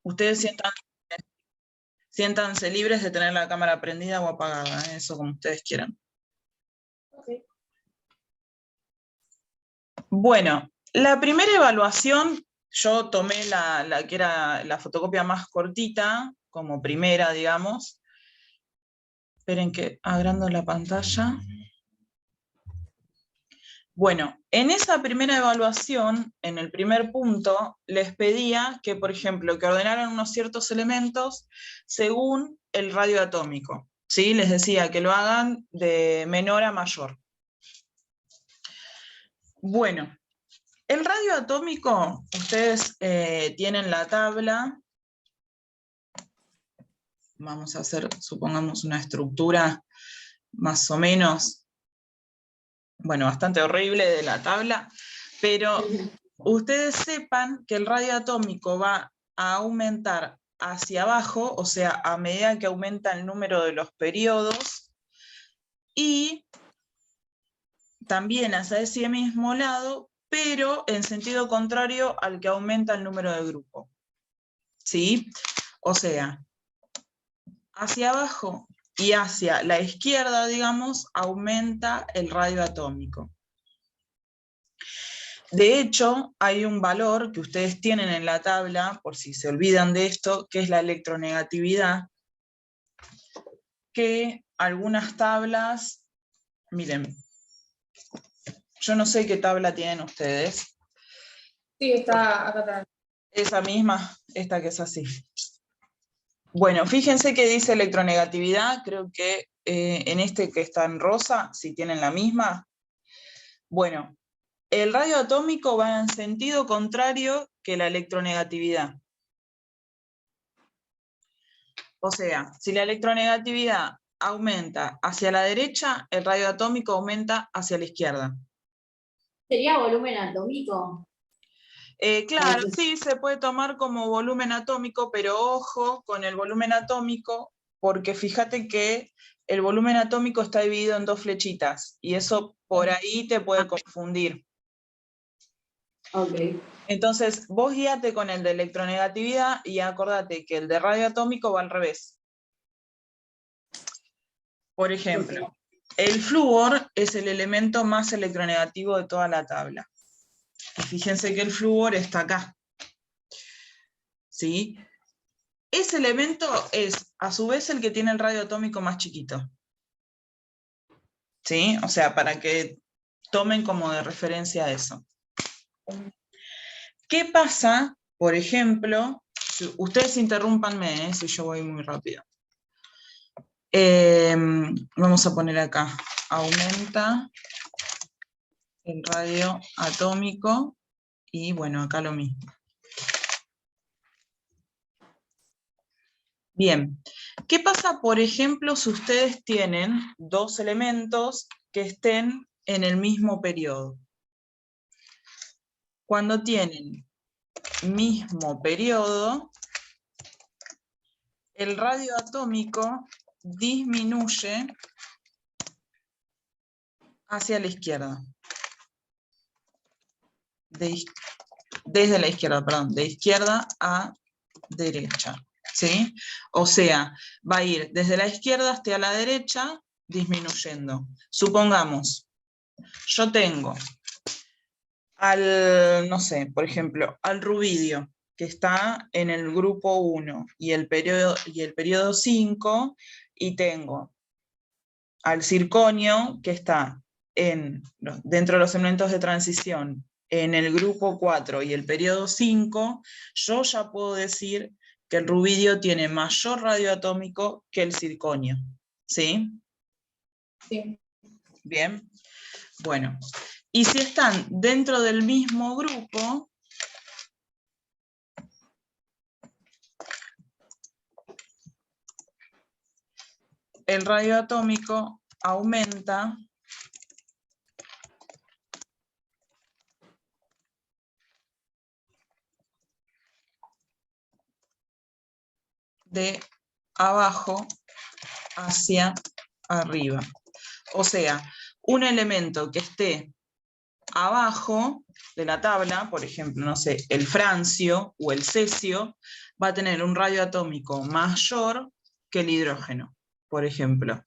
Ustedes siéntanse libres de tener la cámara prendida o apagada, eso como ustedes quieran. Okay. Bueno, la primera evaluación, yo tomé la que era la fotocopia más cortita, como primera, digamos. Esperen que agrando la pantalla. Bueno, en esa primera evaluación, en el primer punto, les pedía que, por ejemplo, que ordenaran unos ciertos elementos según el radio atómico. ¿Sí? Les decía que lo hagan de menor a mayor. Bueno, el radio atómico, ustedes tienen la tabla. Vamos a hacer, supongamos, una estructura más o menos, bueno, bastante horrible de la tabla, pero ustedes sepan que el radio atómico va a aumentar hacia abajo, o sea, a medida que aumenta el número de los periodos, y también hacia ese mismo lado, pero en sentido contrario al que aumenta el número de grupo. ¿Sí? O sea, hacia abajo y hacia la izquierda, digamos, aumenta el radio atómico. De hecho, hay un valor que ustedes tienen en la tabla, por si se olvidan de esto, que es la electronegatividad, que algunas tablas, miren, yo no sé qué tabla tienen ustedes. Sí, está acá atrás. Esa misma, esta que es así. Bueno, fíjense que dice electronegatividad, creo que en este que está en rosa, si tienen la misma. Bueno, el radio atómico va en sentido contrario que la electronegatividad. O sea, si la electronegatividad aumenta hacia la derecha, el radio atómico aumenta hacia la izquierda. ¿Sería volumen atómico? Claro, sí, se puede tomar como volumen atómico, pero ojo con el volumen atómico, porque fíjate que el volumen atómico está dividido en dos flechitas, y eso por ahí te puede confundir. Ok. Entonces, vos guíate con el de electronegatividad y acordate que el de radio atómico va al revés. Por ejemplo, el flúor es el elemento más electronegativo de toda la tabla. Y fíjense que el flúor está acá. ¿Sí? Ese elemento es, a su vez, el que tiene el radio atómico más chiquito. ¿Sí? O sea, para que tomen como de referencia eso. ¿Qué pasa, por ejemplo, ustedes interrúmpanme si yo voy muy rápido? Vamos a poner acá, aumenta el radio atómico, y bueno, acá lo mismo. Bien, ¿qué pasa, por ejemplo, si ustedes tienen dos elementos que estén en el mismo periodo? Cuando tienen mismo periodo, el radio atómico disminuye hacia la izquierda. Desde la izquierda, perdón, de izquierda a derecha. ¿Sí? O sea, va a ir desde la izquierda hasta la derecha, disminuyendo. Supongamos, yo tengo al, no sé, por ejemplo, al rubidio, que está en el grupo 1, y el periodo 5, y tengo al circonio, que está dentro de los elementos de transición, en el grupo 4 y el periodo 5, yo ya puedo decir que el rubidio tiene mayor radio atómico que el circonio. ¿Sí? Sí. Bien. Bueno, y si están dentro del mismo grupo, el radio atómico aumenta de abajo hacia arriba. O sea, un elemento que esté abajo de la tabla, por ejemplo, no sé, el francio o el cesio, va a tener un radio atómico mayor que el hidrógeno, por ejemplo,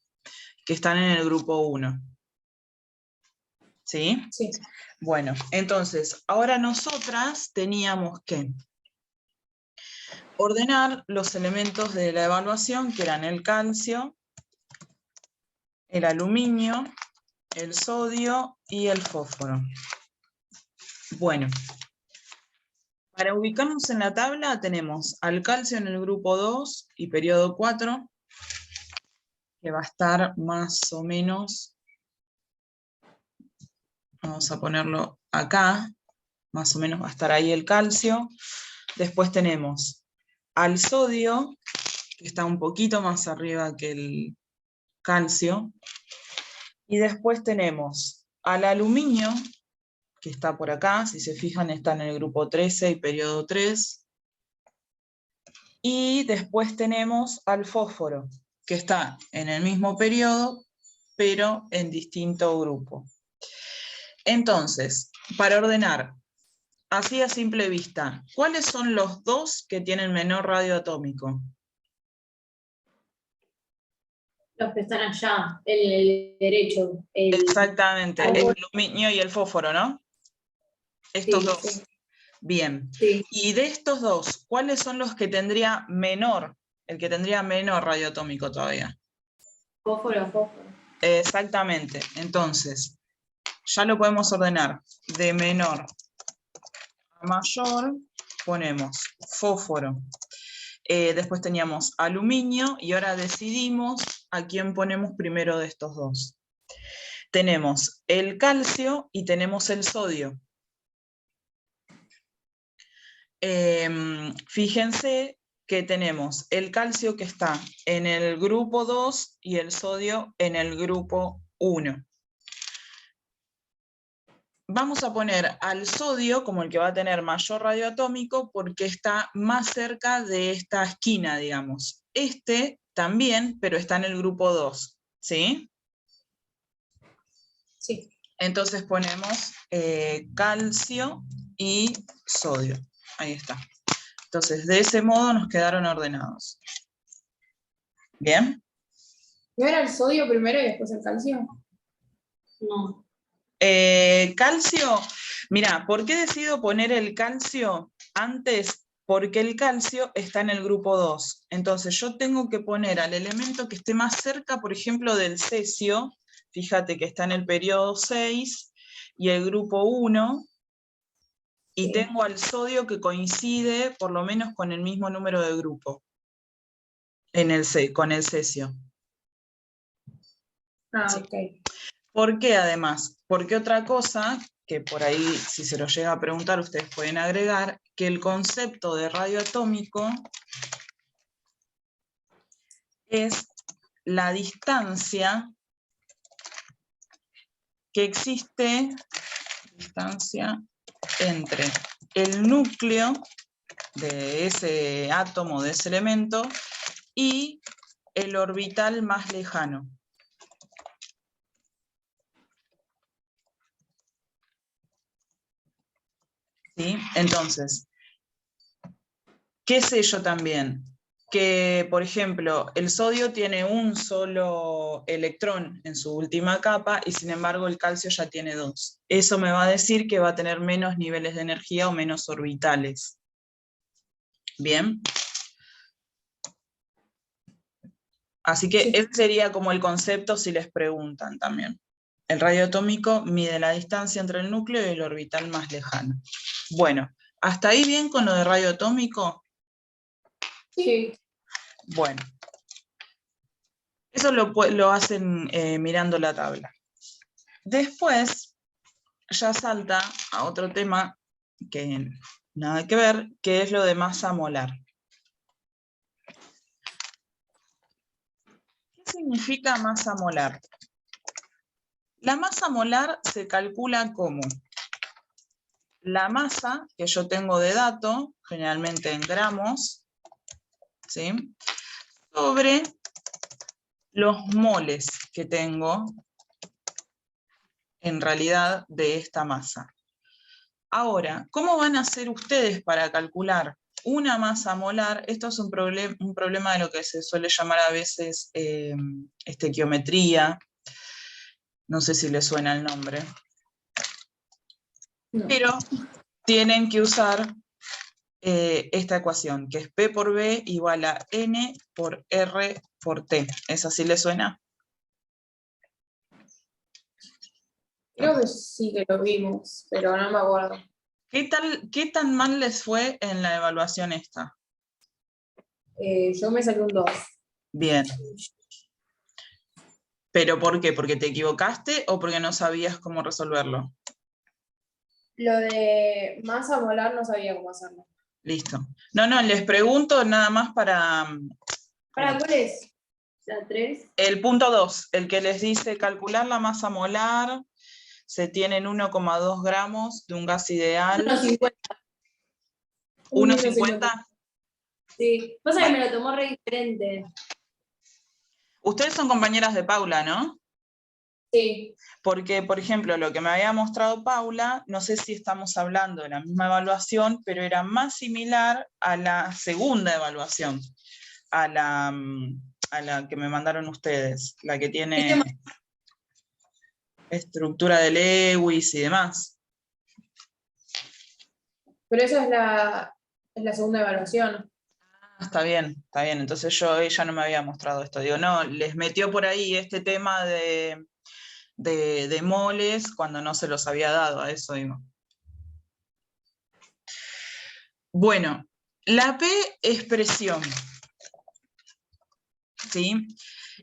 que están en el grupo 1. ¿Sí? Sí. Bueno, entonces, ahora nosotras teníamos que ordenar los elementos de la evaluación, que eran el calcio, el aluminio, el sodio y el fósforo. Bueno, para ubicarnos en la tabla tenemos al calcio en el grupo 2 y periodo 4, que va a estar más o menos, vamos a ponerlo acá, más o menos va a estar ahí el calcio. Después tenemos al sodio, que está un poquito más arriba que el calcio. Y después tenemos al aluminio, que está por acá, si se fijan está en el grupo 13 y periodo 3. Y después tenemos al fósforo, que está en el mismo periodo, pero en distinto grupo. Entonces, para ordenar, así a simple vista, ¿cuáles son los dos que tienen menor radio atómico? Los que están allá, el derecho. Exactamente, el aluminio y el fósforo, ¿no? Estos Sí, dos. sí. Bien. Sí. Y de estos dos, ¿cuáles son los que tendría menor, el que tendría menor radio atómico todavía? Fósforo. Exactamente. Entonces, ya lo podemos ordenar de menor a mayor, ponemos fósforo. Después teníamos aluminio y ahora decidimos a quién ponemos primero de estos dos. Tenemos el calcio y tenemos el sodio. Fíjense que tenemos el calcio que está en el grupo 2 y el sodio en el grupo 1. Vamos a poner al sodio como el que va a tener mayor radio atómico porque está más cerca de esta esquina, digamos. Este también, pero está en el grupo 2, ¿sí? Sí. Entonces ponemos calcio y sodio. Ahí está. Entonces, de ese modo nos quedaron ordenados. ¿Bien? ¿No era el sodio primero y después el calcio? No. Calcio, mira, ¿por qué decido poner el calcio antes? Porque el calcio está en el grupo 2. Entonces yo tengo que poner al elemento que esté más cerca, por ejemplo, del cesio, fíjate que está en el periodo 6 y el grupo 1, y Sí. tengo al sodio que coincide por lo menos con el mismo número de grupo, con el cesio. Ah, ¿Sí? ok. ¿Por qué además? Porque otra cosa, que por ahí si se lo llega a preguntar ustedes pueden agregar, que el concepto de radio atómico es la distancia que existe, entre el núcleo de ese átomo, de ese elemento, y el orbital más lejano. ¿Sí? Entonces, ¿qué sé yo también? Que, por ejemplo, el sodio tiene un solo electrón en su última capa y sin embargo el calcio ya tiene 2. Eso me va a decir que va a tener menos niveles de energía o menos orbitales. ¿Bien? Así que Sí. ese sería como el concepto si les preguntan también. El radio atómico mide la distancia entre el núcleo y el orbital más lejano. Bueno, ¿hasta ahí bien con lo de radio atómico? Sí. Bueno. Eso lo hacen mirando la tabla. Después ya salta a otro tema que nada que ver, que es lo de masa molar. ¿Qué significa masa molar? La masa molar se calcula como la masa que yo tengo de dato, generalmente en gramos, ¿sí?, sobre los moles que tengo en realidad, de esta masa. Ahora, ¿cómo van a hacer ustedes para calcular una masa molar? Esto es un problema de lo que se suele llamar a veces estequiometría. No sé si les suena el nombre. No. Pero tienen que usar esta ecuación, que es P por B igual a N por R por T. ¿Es así les suena? Creo que sí que lo vimos, pero no me acuerdo. ¿Qué tan mal les fue en la evaluación esta? Yo me saqué un 2. Bien. ¿Pero por qué? ¿Porque te equivocaste o porque no sabías cómo resolverlo? Lo de masa molar no sabía cómo hacerlo. Listo. No, les pregunto nada más para... ¿Para cuál es? ¿La 3? El punto 2, el que les dice calcular la masa molar, se tienen 1,2 gramos de un gas ideal. 1,50. 1,50. Sí. Pasa Bueno. que me lo tomó re diferente. Ustedes son compañeras de Paula, ¿no? Sí. Porque, por ejemplo, lo que me había mostrado Paula, no sé si estamos hablando de la misma evaluación, pero era más similar a la segunda evaluación, a la que me mandaron ustedes, la que tiene estructura de Lewis y demás. Pero esa es la segunda evaluación. Está bien, entonces ella no me había mostrado esto, digo, no, les metió por ahí este tema de moles cuando no se los había dado, a eso digo. Bueno, la P es presión, ¿sí?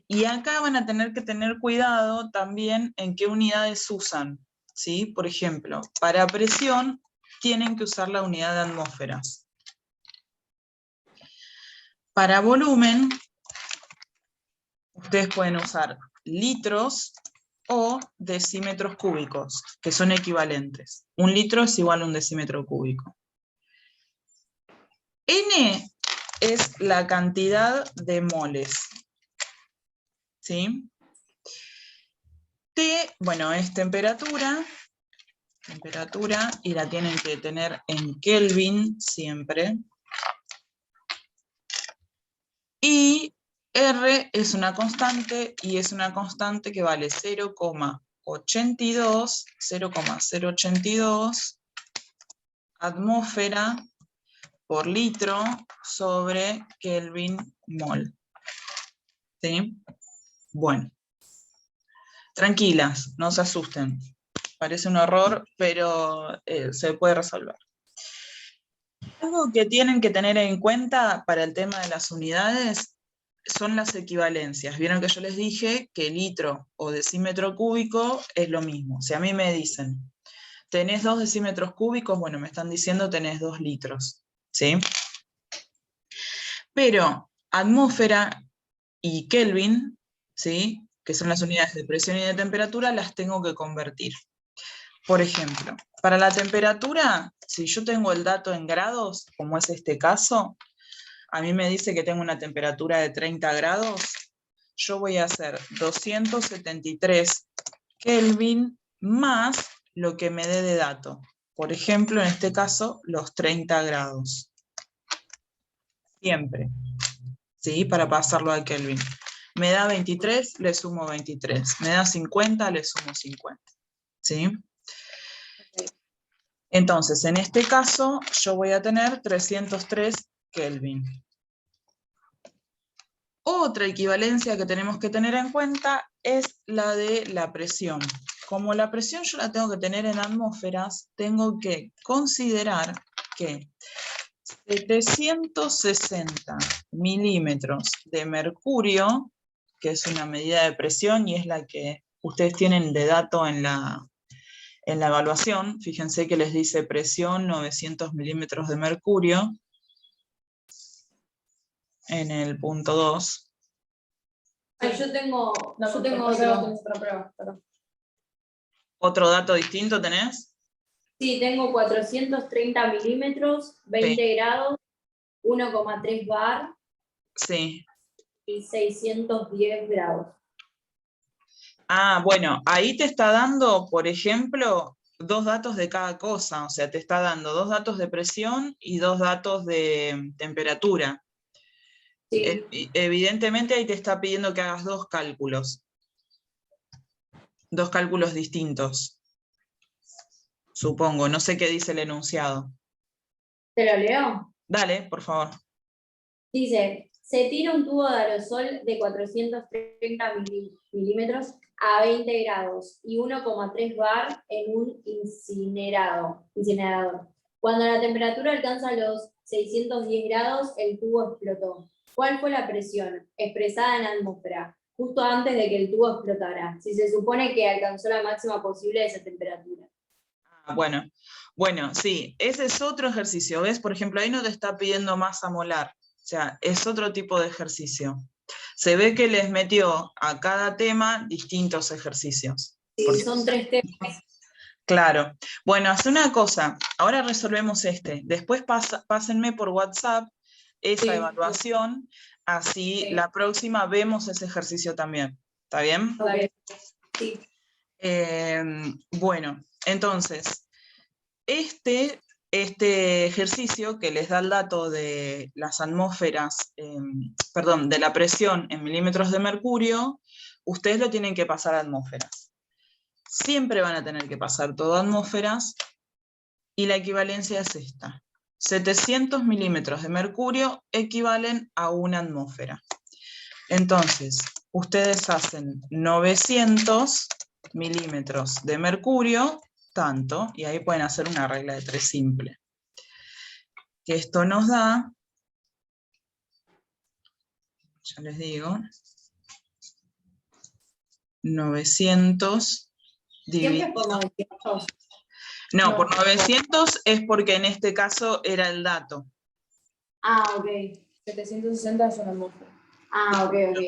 Y acá van a tener que tener cuidado también en qué unidades usan, ¿sí? Por ejemplo, para presión tienen que usar la unidad de atmósferas. Para volumen, ustedes pueden usar litros o decímetros cúbicos, que son equivalentes. Un litro es igual a un decímetro cúbico. N es la cantidad de moles, ¿sí? T, bueno, es temperatura, y la tienen que tener en Kelvin siempre. Y R es una constante, y es una constante que vale 0,082 atmósfera por litro sobre Kelvin mol. ¿Sí? Bueno. Tranquilas, no se asusten. Parece un horror, pero se puede resolver. Algo que tienen que tener en cuenta para el tema de las unidades son las equivalencias. Vieron que yo les dije que litro o decímetro cúbico es lo mismo. Si a mí me dicen, ¿tenés 2 decímetros cúbicos? Bueno, me están diciendo tenés 2 litros. ¿Sí? Pero atmósfera y Kelvin, ¿sí?, que son las unidades de presión y de temperatura, las tengo que convertir. Por ejemplo, para la temperatura, si yo tengo el dato en grados, como es este caso, a mí me dice que tengo una temperatura de 30 grados, yo voy a hacer 273 Kelvin más lo que me dé de dato. Por ejemplo, en este caso, los 30 grados. Siempre. ¿Sí? Para pasarlo a Kelvin. Me da 23, le sumo 23. Me da 50, le sumo 50. ¿Sí? Entonces, en este caso, yo voy a tener 303 Kelvin. Otra equivalencia que tenemos que tener en cuenta es la de la presión. Como la presión yo la tengo que tener en atmósferas, tengo que considerar que 760 milímetros de mercurio, que es una medida de presión y es la que ustedes tienen de dato en la evaluación, fíjense que les dice presión 900 milímetros de mercurio en el punto 2. Yo tengo otro. Otra prueba. ¿Otro dato distinto tenés? Sí, tengo 430 milímetros, 20 grados, 1,3 bar Sí. y 610 grados. Ah, bueno, ahí te está dando, por ejemplo, 2 datos de cada cosa, o sea, te está dando 2 datos de presión y 2 datos de temperatura. Sí. Evidentemente ahí te está pidiendo que hagas 2 cálculos distintos, supongo, no sé qué dice el enunciado. ¿Te lo leo? Dale, por favor. Dice, se tira un tubo de aerosol de 430 milímetros a 20 grados y 1,3 bar en un incinerador. Cuando la temperatura alcanza los 610 grados, el tubo explotó. ¿Cuál fue la presión expresada en atmósfera justo antes de que el tubo explotara, si se supone que alcanzó la máxima posible de esa temperatura? Ah, bueno, sí, ese es otro ejercicio, ¿ves? Por ejemplo, ahí no te está pidiendo masa molar, o sea, es otro tipo de ejercicio. Se ve que les metió a cada tema distintos ejercicios. Sí, son 3 temas. Claro. Bueno, hace una cosa, ahora resolvemos este, después pásenme por WhatsApp esa Sí, evaluación, así sí. la próxima vemos ese ejercicio también. ¿Está bien? Ok, sí. Bueno, entonces, este ejercicio que les da el dato de las atmósferas, perdón, de la presión en milímetros de mercurio, ustedes lo tienen que pasar a atmósferas. Siempre van a tener que pasar todo a atmósferas, y la equivalencia es esta. 700 milímetros de mercurio equivalen a una atmósfera. Entonces, ustedes hacen 900 milímetros de mercurio, tanto, y ahí pueden hacer una regla de 3 simple. Que esto nos da, ya les digo, 900 Siempre dividido. por 900. No, por No. 900 es porque en este caso era el dato. Ah, ok. 760 es una atmósfera. Ah, ok, ok.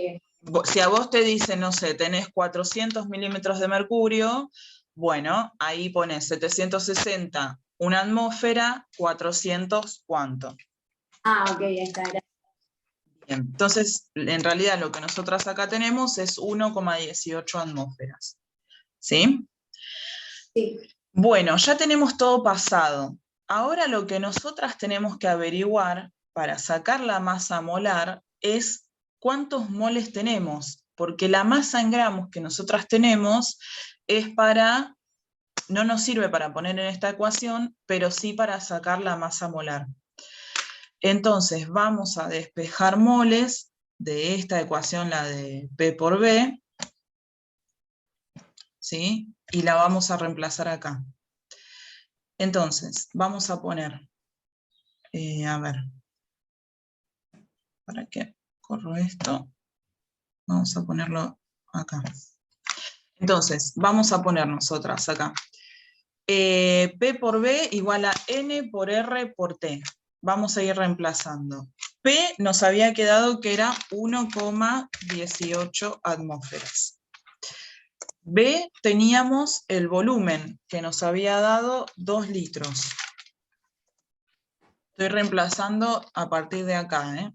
Si a vos te dicen, no sé, tenés 400 milímetros de mercurio, bueno, ahí pones 760, una atmósfera, 400, ¿cuánto? Ah, ok, ahí está. Bien, entonces, en realidad lo que nosotras acá tenemos es 1,18 atmósferas. ¿Sí? Sí. Bueno, ya tenemos todo pasado. Ahora lo que nosotras tenemos que averiguar para sacar la masa molar es cuántos moles tenemos, porque la masa en gramos que nosotras tenemos es para, no nos sirve para poner en esta ecuación, pero sí para sacar la masa molar. Entonces vamos a despejar moles de esta ecuación, la de P por B, ¿sí? Y la vamos a reemplazar acá. Entonces, vamos a poner, a ver, ¿para qué corro esto? Vamos a ponerlo acá. Entonces, vamos a poner nosotras acá. P por B igual a N por R por T. Vamos a ir reemplazando. P nos había quedado que era 1,18 atmósferas. B teníamos el volumen, que nos había dado 2 litros. Estoy reemplazando a partir de acá, ¿eh?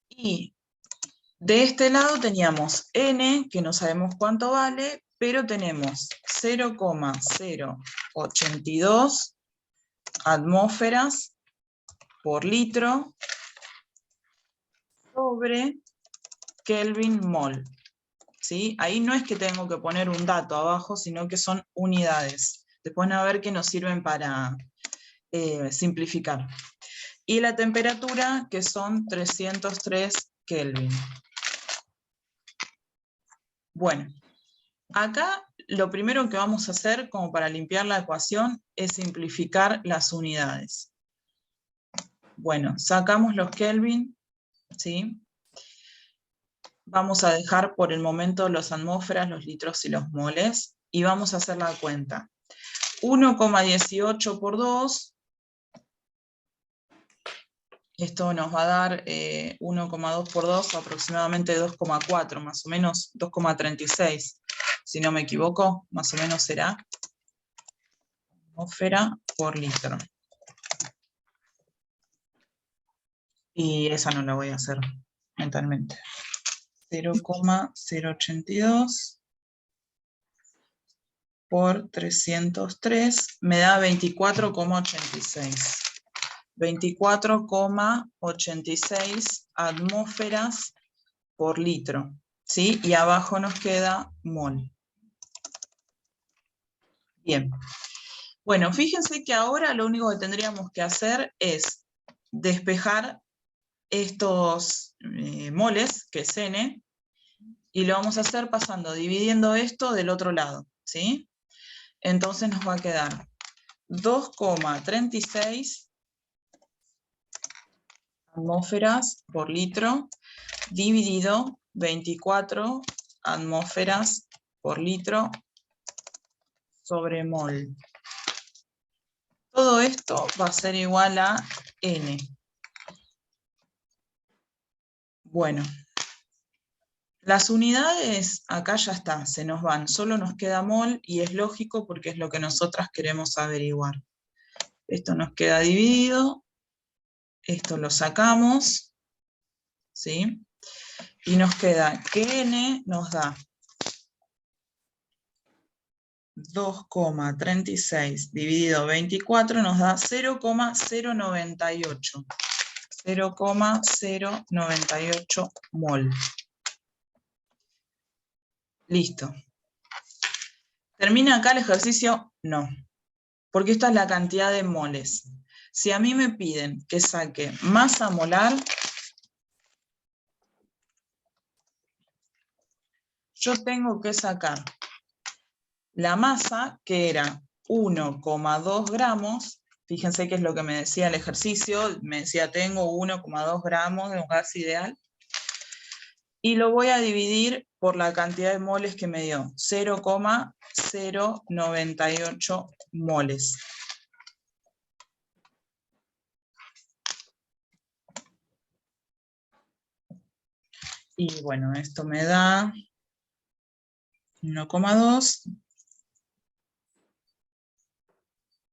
Y de este lado teníamos N, que no sabemos cuánto vale, pero tenemos 0,082 atmósferas por litro sobre Kelvin mol. ¿Sí? Ahí no es que tengo que poner un dato abajo, sino que son unidades. Después van a ver que nos sirven para simplificar. Y la temperatura, que son 303 Kelvin. Bueno, acá lo primero que vamos a hacer como para limpiar la ecuación es simplificar las unidades. Bueno, sacamos los Kelvin, ¿sí? Vamos a dejar por el momento los atmósferas, los litros y los moles, y vamos a hacer la cuenta. 1,18 por 2, esto nos va a dar 1,2 por 2, aproximadamente 2,4, más o menos 2,36. Si no me equivoco, más o menos será atmósfera por litro. Y esa no la voy a hacer mentalmente. 0,082 por 303 me da 24,86. 24,86 atmósferas por litro, ¿sí? Y abajo nos queda mol. Bien. Bueno, fíjense que ahora lo único que tendríamos que hacer es despejar estos moles, que es N, y lo vamos a hacer pasando, dividiendo esto del otro lado, ¿sí? Entonces nos va a quedar 2,36 atmósferas por litro dividido 24 atmósferas por litro sobre mol. Todo esto va a ser igual a N. Bueno, las unidades acá ya está, se nos van, solo nos queda mol y es lógico porque es lo que nosotras queremos averiguar. Esto nos queda dividido, esto lo sacamos, ¿sí? Y nos queda que N nos da 2,36 dividido 24 nos da 0,098. 0,098 mol. Listo. ¿Termina acá el ejercicio? No. Porque esta es la cantidad de moles. Si a mí me piden que saque masa molar, yo tengo que sacar la masa, que era 1,2 gramos, fíjense que es lo que me decía el ejercicio, me decía tengo 1,2 gramos de un gas ideal, y lo voy a dividir por la cantidad de moles que me dio, 0,098 moles. Y bueno, esto me da 1,2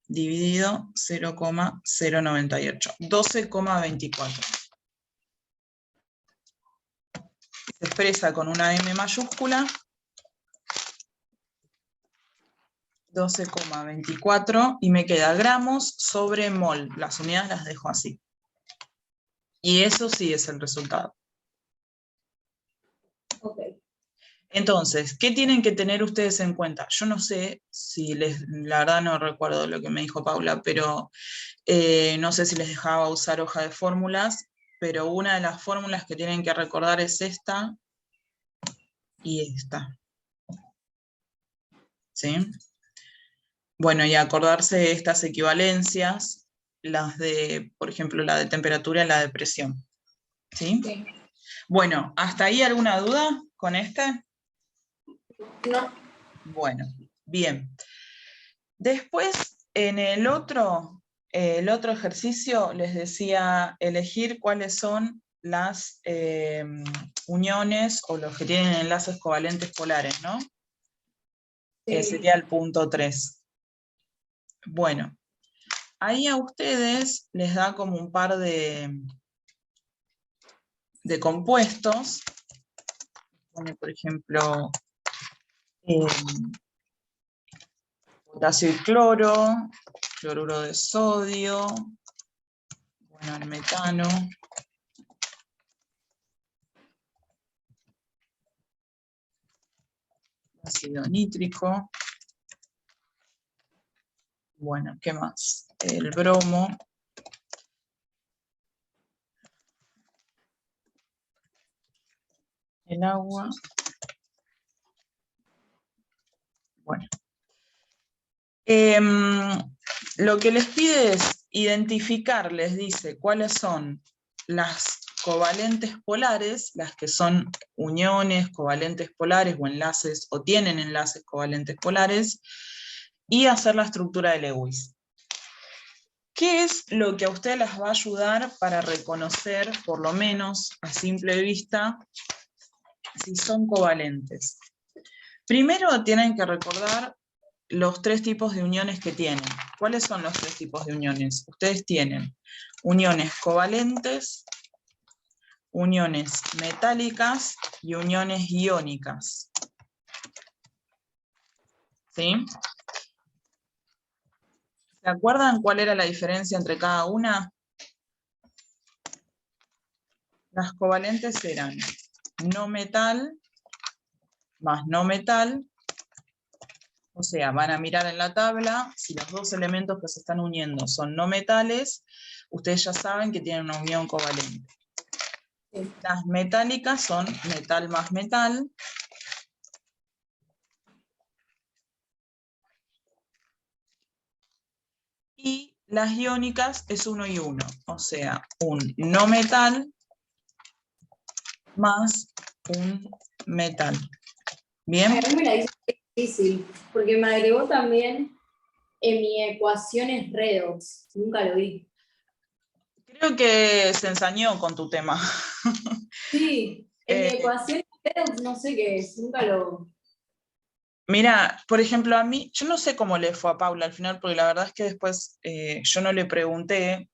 dividido 0,098, 12,24. Se expresa con una M mayúscula, 12,24, y me queda gramos sobre mol. Las unidades las dejo así. Y eso sí es el resultado. Ok. Entonces, ¿qué tienen que tener ustedes en cuenta? Yo no sé si la verdad no recuerdo lo que me dijo Paula, pero no sé si les dejaba usar hoja de fórmulas, pero una de las fórmulas que tienen que recordar es esta y esta. ¿Sí? Bueno, y acordarse de estas equivalencias, las de, por ejemplo, la de temperatura y la de presión. ¿Sí? Sí. Bueno, ¿hasta ahí alguna duda con este? No. Bueno, bien. Después, en el otro ejercicio, les decía elegir cuáles son las uniones o los que tienen enlaces covalentes polares, ¿no? Que Sí. sería el punto 3. Bueno, ahí a ustedes les da como un par de compuestos. Pone, por ejemplo, potasio y cloro, cloruro de sodio, bueno, el metano, ácido nítrico, bueno, ¿qué más? El bromo, el agua, bueno. Lo que les pide es identificar, les dice cuáles son las covalentes polares, las que son uniones covalentes polares o enlaces, o tienen enlaces covalentes polares, y hacer la estructura de Lewis. ¿Qué es lo que a ustedes les va a ayudar para reconocer, por lo menos a simple vista, si son covalentes? Primero tienen que recordar los 3 tipos de uniones que tienen. ¿Cuáles son los 3 tipos de uniones? Ustedes tienen uniones covalentes, uniones metálicas y uniones iónicas. ¿sí? ¿Se acuerdan cuál era la diferencia entre cada una? Las covalentes eran no metal más no metal, o sea, van a mirar en la tabla, si los dos elementos que se están uniendo son no metales, ustedes ya saben que tienen una unión covalente. Sí. Las metálicas son metal más metal. Y las iónicas es 1 y 1, o sea, un no metal más un metal. ¿Bien? A mí me la hizo difícil, porque me agregó también en mi ecuación es redox. Nunca lo vi. Creo que se ensañó con tu tema. Sí, en mi ecuación es redox no sé qué es, nunca lo... Mira, por ejemplo, a mí, yo no sé cómo le fue a Paula al final, porque la verdad es que después yo no le pregunté,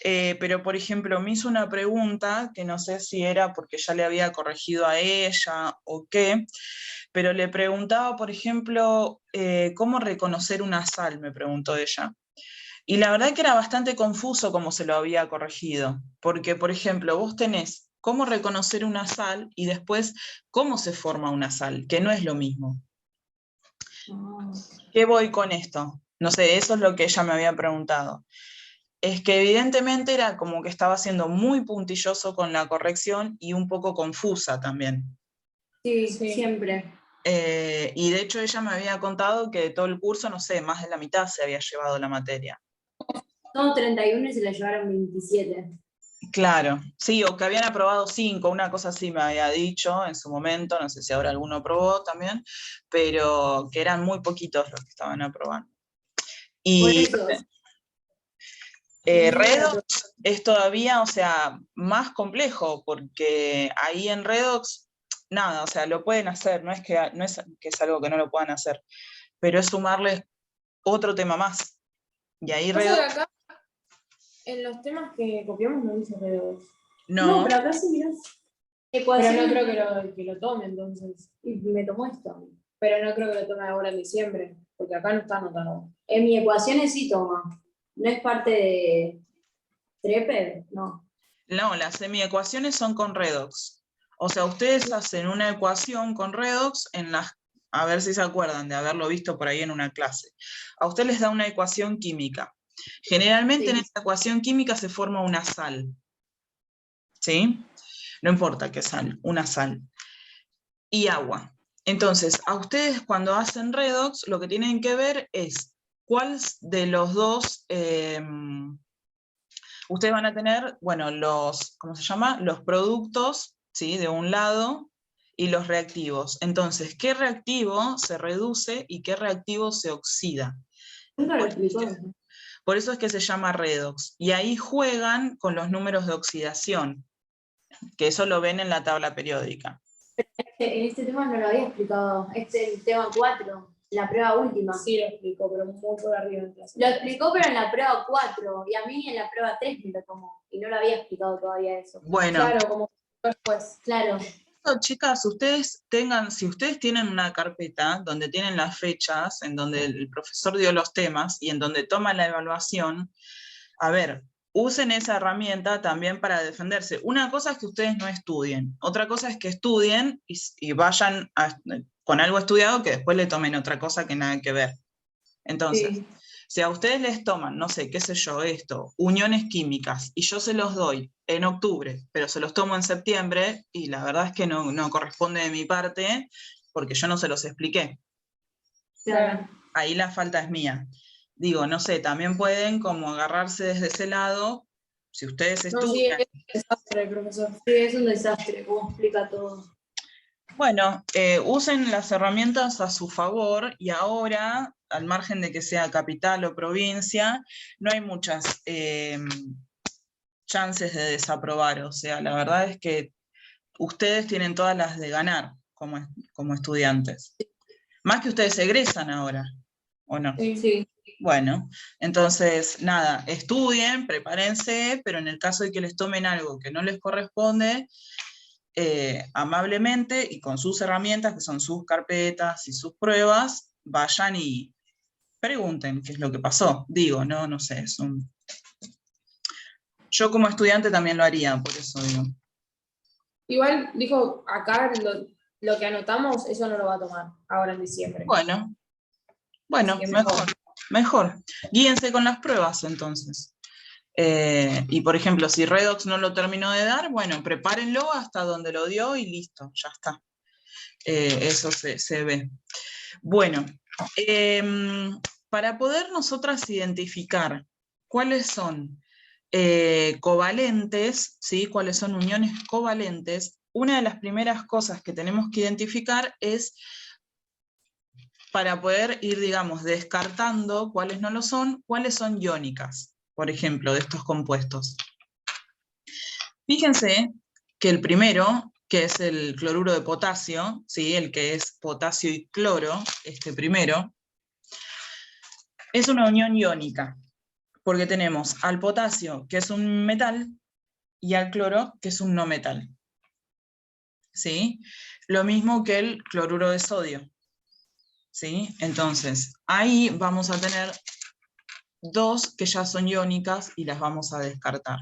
pero por ejemplo, me hizo una pregunta que no sé si era porque ya le había corregido a ella o qué, pero le preguntaba, por ejemplo, ¿cómo reconocer una sal? Me preguntó ella. Y la verdad que era bastante confuso cómo se lo había corregido, porque, por ejemplo, vos tenés cómo reconocer una sal y después cómo se forma una sal, que no es lo mismo. ¿Qué voy con esto? No sé, eso es lo que ella me había preguntado. Es que evidentemente era como que estaba siendo muy puntilloso con la corrección y un poco confusa también. Sí, Sí. siempre. Y de hecho ella me había contado que de todo el curso, no sé, más de la mitad se había llevado la materia. Son 31 y se la llevaron 27. Claro, sí, o que habían aprobado 5, una cosa así me había dicho en su momento, no sé si ahora alguno aprobó también, pero que eran muy poquitos los que estaban aprobando. Por Y eso. Redox es todavía, o sea, más complejo, porque ahí en Redox, nada, o sea, lo pueden hacer, no es que es algo que no lo puedan hacer, pero es sumarle otro tema más. Y ahí Pasa que Redox, acá, en los temas que copiamos no dice redox. No, no, pero acá sí mirás. Pero Ecuación. no creo que lo tome entonces. Y me tomó esto. Pero no creo que lo tome ahora en diciembre, porque acá no está anotado. En mi ecuaciones sí toma. ¿No es parte de Trepper? No. no, las semiecuaciones son con Redox. O sea, ustedes hacen una ecuación con Redox en las, a ver si se acuerdan de haberlo visto por ahí en una clase. A usted les da una ecuación química. Generalmente Sí. en esta ecuación química se forma una sal. ¿Sí? No importa qué sal, una sal. Y agua. Entonces, a ustedes cuando hacen redox, lo que tienen que ver es cuál de los dos, ustedes van a tener, bueno, los, ¿cómo se llama? Los productos, ¿sí? De un lado, y los reactivos. Entonces, ¿qué reactivo se reduce y qué reactivo se oxida? Nunca lo explicó. Por eso es que se llama redox. Y ahí juegan con los números de oxidación, que eso lo ven en la tabla periódica. En este tema no lo había explicado. Este es el tema 4, la prueba última. Sí lo explicó, pero muy por arriba en clase. Lo explicó, pero en la prueba 4, y a mí en la prueba 3 me lo tomó, y no lo había explicado todavía eso. Bueno, Claro, como después. Claro. chicas, ustedes tengan, si ustedes tienen una carpeta donde tienen las fechas, en donde el profesor dio los temas y en donde toma la evaluación, a ver, usen esa herramienta también para defenderse. Una cosa es que ustedes no estudien, otra cosa es que estudien y vayan con algo estudiado que después le tomen otra cosa que nada que ver. Entonces, Sí. si a ustedes les toman, no sé, qué sé yo, esto, uniones químicas, y yo se los doy en octubre, pero se los tomo en septiembre, y la verdad es que no corresponde de mi parte, porque yo no se los expliqué. Claro. Ahí la falta es mía. Digo, no sé, también pueden como agarrarse desde ese lado, si ustedes No, sí, estudian. es un desastre, profesor. Sí, es un desastre, cómo explica todo. Bueno, usen las herramientas a su favor y ahora, al margen de que sea capital o provincia, no hay muchas chances de desaprobar. O sea, la verdad es que ustedes tienen todas las de ganar como estudiantes. Más que ustedes egresan ahora, ¿o no? Sí. Sí. Bueno, entonces, nada, estudien, prepárense, pero en el caso de que les tomen algo que no les corresponde, amablemente y con sus herramientas, que son sus carpetas y sus pruebas, vayan y pregunten qué es lo que pasó. Digo, no sé, yo como estudiante también lo haría, por eso digo. Igual dijo acá lo que anotamos, eso no lo va a tomar ahora en diciembre. Bueno, Así que mejor. Guíense con las pruebas entonces. Y por ejemplo, si Redox no lo terminó de dar, bueno, prepárenlo hasta donde lo dio y listo, ya está. Eso se ve. Bueno, para poder nosotras identificar cuáles son covalentes, ¿sí? Cuáles son uniones covalentes, una de las primeras cosas que tenemos que identificar es, para poder ir, digamos, descartando cuáles no lo son, cuáles son iónicas, por ejemplo, de estos compuestos. Fíjense que el primero, que es el cloruro de potasio, ¿sí? El que es potasio y cloro, este primero, es una unión iónica, porque tenemos al potasio, que es un metal, y al cloro, que es un no metal. ¿Sí? Lo mismo que el cloruro de sodio. ¿Sí? Entonces, ahí vamos a tener dos que ya son iónicas y las vamos a descartar.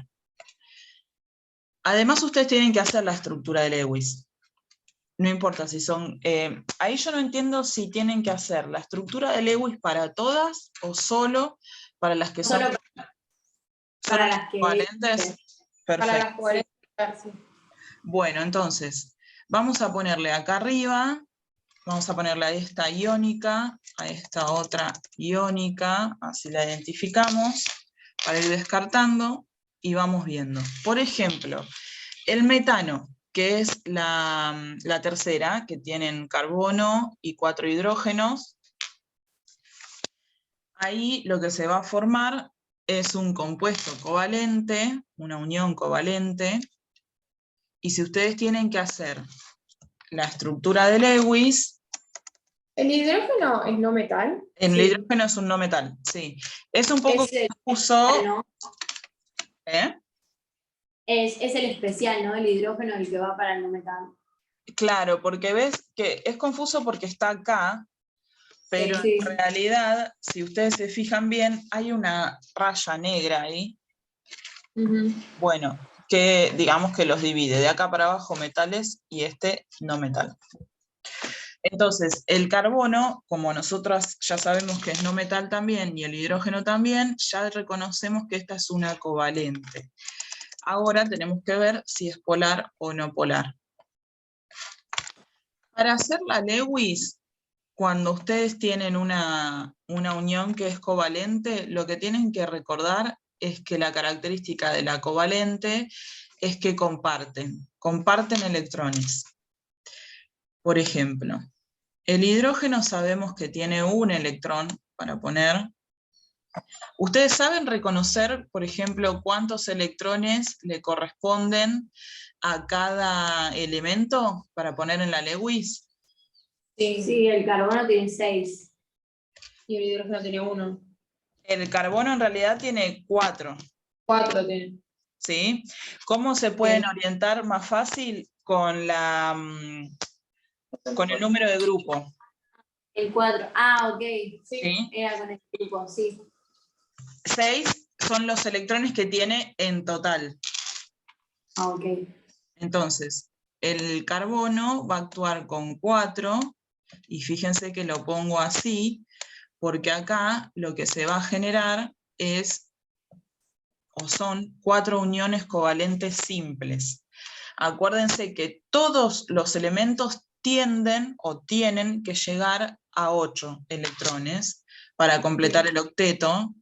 Además, ustedes tienen que hacer la estructura de Lewis. No importa si son... ahí yo no entiendo si tienen que hacer la estructura de Lewis para todas o solo para las que son... Para las que... covalentes. Perfecto. para las 40, sí. Bueno, entonces, vamos a ponerle acá arriba, vamos a ponerle a esta iónica, a esta otra iónica, así la identificamos, para ir descartando y vamos viendo. Por ejemplo, el metano, que es la tercera, que tienen carbono y 4 hidrógenos, ahí lo que se va a formar es un compuesto covalente, una unión covalente, y si ustedes tienen que hacer la estructura de Lewis... ¿El hidrógeno es no metal? El Sí. hidrógeno es un no metal, sí. Es un poco confuso... ¿no? Es el especial, ¿no? El hidrógeno el que va para el no metal. Claro, porque ves que es confuso porque está acá, pero Sí. en realidad, si ustedes se fijan bien, hay una raya negra ahí. Bueno, que digamos que los divide, de acá para abajo metales y este no metal. Entonces, el carbono, como nosotros ya sabemos que es no metal también, y el hidrógeno también, ya reconocemos que esta es una covalente. Ahora tenemos que ver si es polar o no polar. Para hacer la Lewis, cuando ustedes tienen una unión que es covalente, lo que tienen que recordar es que la característica de la covalente es que comparten electrones. Por ejemplo, el hidrógeno sabemos que tiene un electrón para poner. ¿Ustedes saben reconocer, por ejemplo, cuántos electrones le corresponden a cada elemento para poner en la Lewis? Sí, el carbono tiene 6. Y el hidrógeno tiene 1. El carbono en realidad tiene 4. 4 tiene. ¿Sí? ¿Cómo se pueden orientar más fácil con con el número de grupo? El 4. Ok. ¿Sí? Era con el grupo, sí. 6 son los electrones que tiene en total. Ok. Entonces, el carbono va a actuar con 4, y fíjense que lo pongo así, porque acá lo que se va a generar es, o son 4 uniones covalentes simples. Acuérdense que todos los elementos tienden o tienen que llegar a 8 electrones para completar el octeto,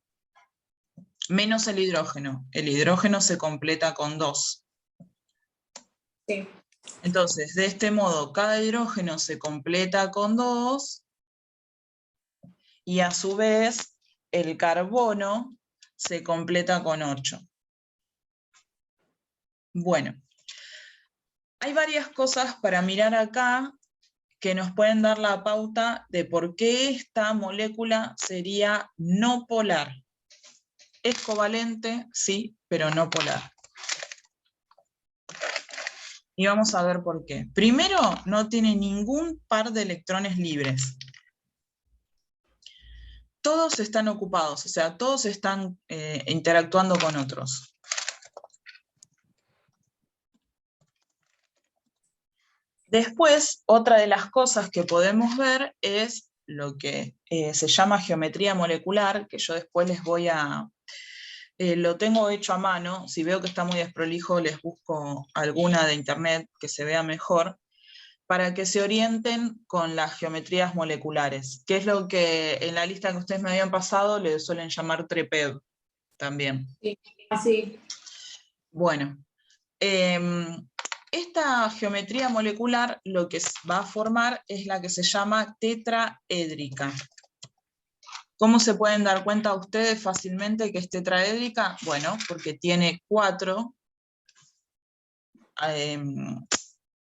menos el hidrógeno. El hidrógeno se completa con 2. Sí. Entonces, de este modo, cada hidrógeno se completa con 2, y a su vez, el carbono se completa con 8. Bueno, hay varias cosas para mirar acá que nos pueden dar la pauta de por qué esta molécula sería no polar. Es covalente, sí, pero no polar. Y vamos a ver por qué. Primero, no tiene ningún par de electrones libres. todos están ocupados, o sea, todos están interactuando con otros. Después, otra de las cosas que podemos ver es lo que se llama geometría molecular, que yo después les voy a... lo tengo hecho a mano, si veo que está muy desprolijo les busco alguna de internet que se vea mejor, para que se orienten con las geometrías moleculares, que es lo que en la lista que ustedes me habían pasado le suelen llamar TREPED también. Sí, así. Bueno, esta geometría molecular lo que va a formar es la que se llama tetraédrica. ¿Cómo se pueden dar cuenta ustedes fácilmente que es tetraédrica? Bueno, porque tiene 4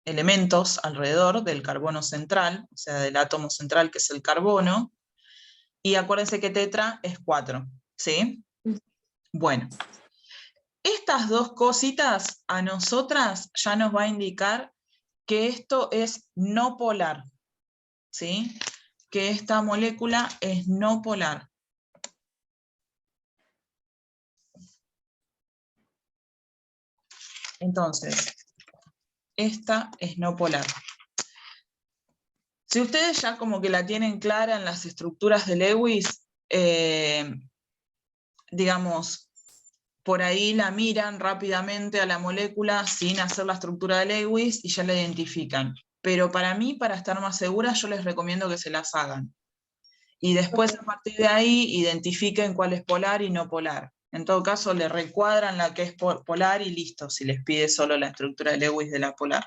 elementos alrededor del carbono central, o sea, del átomo central que es el carbono, y acuérdense que tetra es 4, ¿sí? Bueno, estas dos cositas a nosotras ya nos va a indicar que esto es no polar, ¿sí? Que esta molécula es no polar. Entonces, esta es no polar. Si ustedes ya como que la tienen clara en las estructuras de Lewis, digamos, por ahí la miran rápidamente a la molécula sin hacer la estructura de Lewis y ya la identifican. Pero para mí, para estar más seguras, yo les recomiendo que se las hagan. Y después, a partir de ahí, identifiquen cuál es polar y no polar. En todo caso, le recuadran la que es polar y listo, si les pide solo la estructura de Lewis de la polar.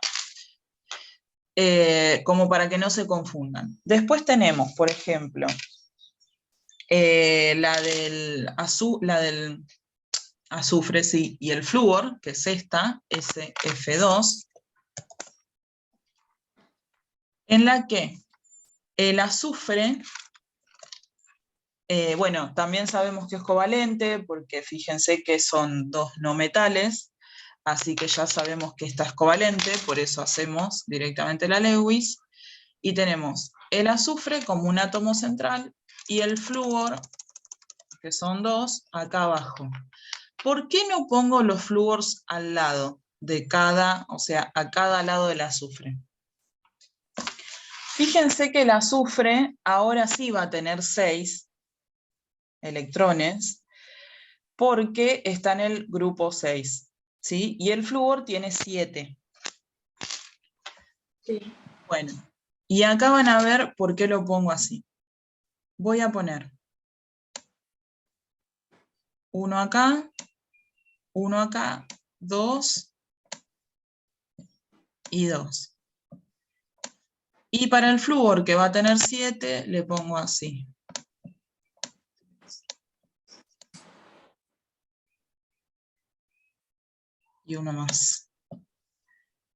Como para que no se confundan. Después tenemos, por ejemplo, la del azufre, sí, y el flúor, que es esta, SF2, en la que el azufre, bueno, también sabemos que es covalente, porque fíjense que son 2 no metales, así que ya sabemos que esta es covalente, por eso hacemos directamente la Lewis, y tenemos el azufre como un átomo central, y el flúor, que son 2, acá abajo. ¿Por qué no pongo los flúors al lado de cada, o sea, a cada lado del azufre? Fíjense que el azufre ahora sí va a tener 6 electrones, porque está en el grupo 6, ¿sí? Y el flúor tiene 7. Sí. Bueno, y acá van a ver por qué lo pongo así. Voy a poner 1 acá, 1 acá, 2 y 2. Y para el flúor, que va a tener 7, le pongo así. Y uno más.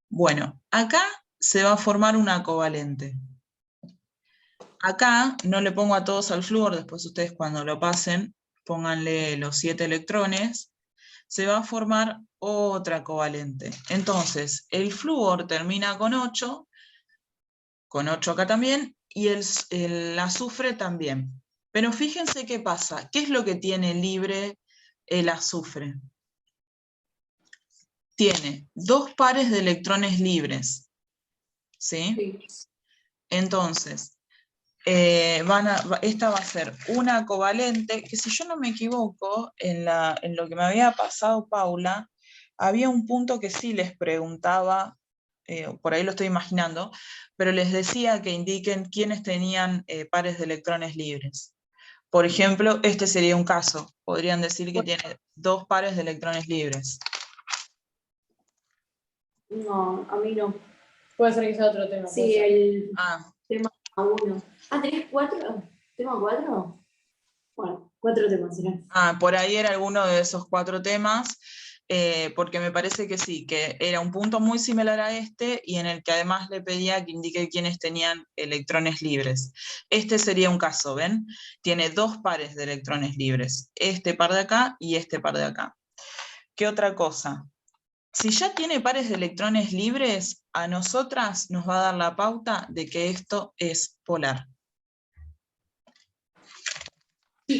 Bueno, acá se va a formar una covalente. Acá no le pongo a todos al flúor, después ustedes cuando lo pasen, pónganle los 7 electrones, se va a formar otra covalente. Entonces, el flúor termina con 8 acá también, y el azufre también. Pero fíjense qué pasa, ¿qué es lo que tiene libre el azufre? Tiene 2 pares de electrones libres, ¿sí? Sí. Entonces, esta va a ser una covalente, que si yo no me equivoco, en lo que me había pasado Paula, había un punto que sí les preguntaba, por ahí lo estoy imaginando, pero les decía que indiquen quiénes tenían pares de electrones libres. Por ejemplo, este sería un caso, podrían decir que tiene 2 pares de electrones libres. No, a mí no. Puede ser que sea otro tema. Sí, el Ah, tema 1. Ah, ¿tenés 4? ¿Tema 4? Bueno, 4 temas serán. por ahí era alguno de esos 4 temas, porque me parece que sí, que era un punto muy similar a este y en el que además le pedía que indique quiénes tenían electrones libres. Este sería un caso, ¿ven? Tiene 2 pares de electrones libres, este par de acá y este par de acá. ¿Qué otra cosa? Si ya tiene pares de electrones libres, a nosotras nos va a dar la pauta de que esto es polar.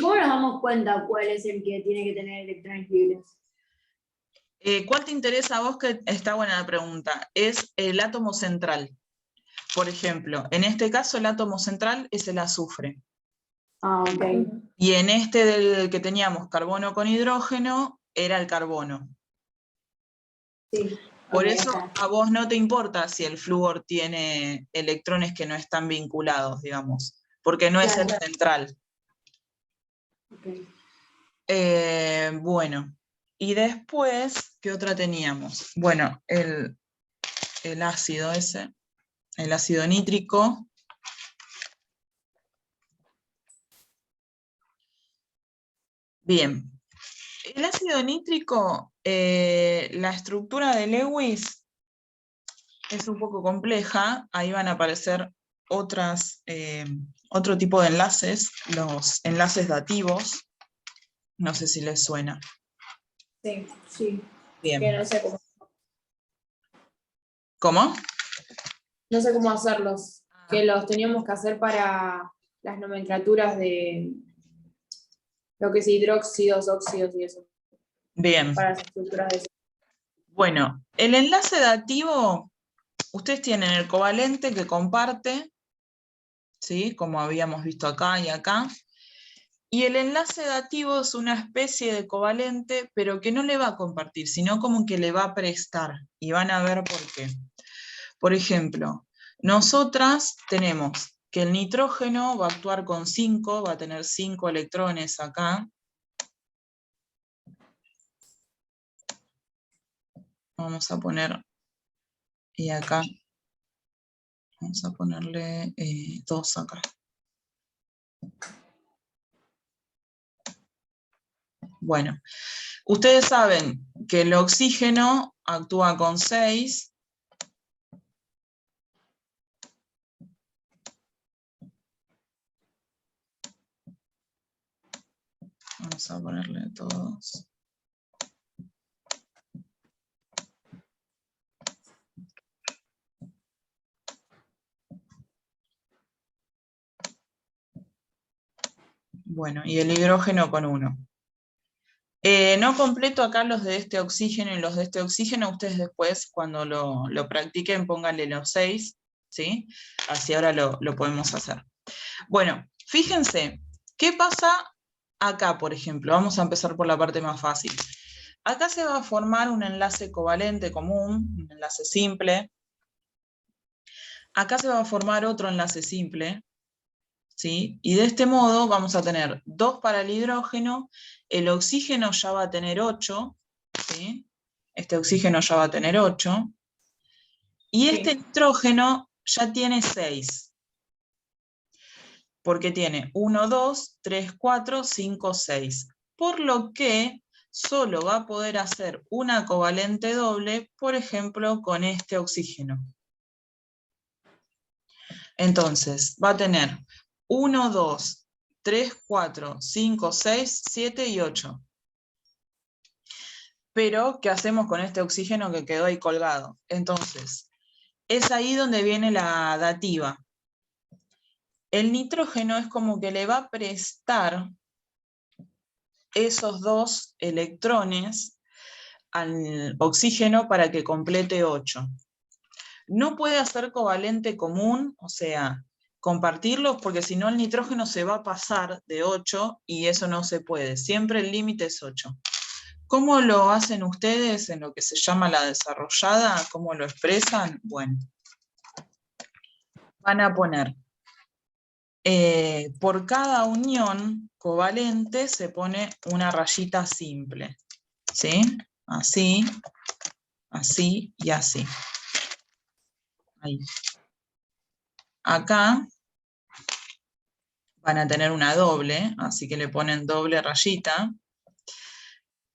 cómo nos damos cuenta cuál es el que tiene que tener electrones libres? ¿Cuál te interesa a vos? Que está buena la pregunta. Es el átomo central. Por ejemplo, en este caso el átomo central es el azufre. Ah, ok. Y en este del que teníamos carbono con hidrógeno, era el carbono. Sí. Por Ok, eso está. a vos no te importa si el flúor tiene electrones que no están vinculados, digamos, porque no es Claro, el central. ok. Bueno, y después, ¿qué otra teníamos? Bueno, el ácido ese, el ácido nítrico. Bien, el ácido nítrico, la estructura de Lewis es un poco compleja, ahí van a aparecer otro tipo de enlaces, los enlaces dativos, no sé si les suena. Sí, Sí. Bien. que no sé cómo, ¿Cómo? no sé cómo hacerlos. Que los teníamos que hacer para las nomenclaturas de lo que es hidróxidos, óxidos y eso. Bien. Para las estructuras de eso. Bueno, el enlace dativo, ustedes tienen el covalente que comparte, ¿sí? Como habíamos visto acá y acá. Y el enlace dativo es una especie de covalente, pero que no le va a compartir, sino como que le va a prestar. Y van a ver por qué. Por ejemplo, nosotras tenemos que el nitrógeno va a actuar con 5, va a tener 5 electrones acá. Vamos a poner, y acá, vamos a ponerle 2 acá. Bueno, ustedes saben que el oxígeno actúa con 6. Vamos a ponerle todos. Bueno, y el hidrógeno con 1. No completo acá los de este oxígeno y los de este oxígeno, ustedes después cuando lo practiquen pónganle los 6, ¿sí? Así ahora lo podemos hacer. Bueno, fíjense, ¿qué pasa acá, por ejemplo? Vamos a empezar por la parte más fácil. Acá se va a formar un enlace covalente común, un enlace simple. Acá se va a formar otro enlace simple, ¿sí? Y de este modo vamos a tener 2 para el hidrógeno, el oxígeno ya va a tener 8, ¿sí? Este oxígeno ya va a tener 8, y este nitrógeno ya tiene 6, porque tiene 1, 2, 3, 4, 5, 6, por lo que solo va a poder hacer una covalente doble, por ejemplo, con este oxígeno. Entonces, va a tener 1, 2, 3, 4, 5, 6, 7 y 8. Pero, ¿qué hacemos con este oxígeno que quedó ahí colgado? Entonces, es ahí donde viene la dativa. El nitrógeno es como que le va a prestar esos 2 electrones al oxígeno para que complete 8. No puede hacer covalente común, o sea, compartirlos, porque si no el nitrógeno se va a pasar de 8 y eso no se puede. Siempre el límite es 8. ¿Cómo lo hacen ustedes en lo que se llama la desarrollada? ¿Cómo lo expresan? Bueno, van a poner, por cada unión covalente se pone una rayita simple, ¿sí? Así, así y así. Ahí. Acá van a tener una doble, así que le ponen doble rayita.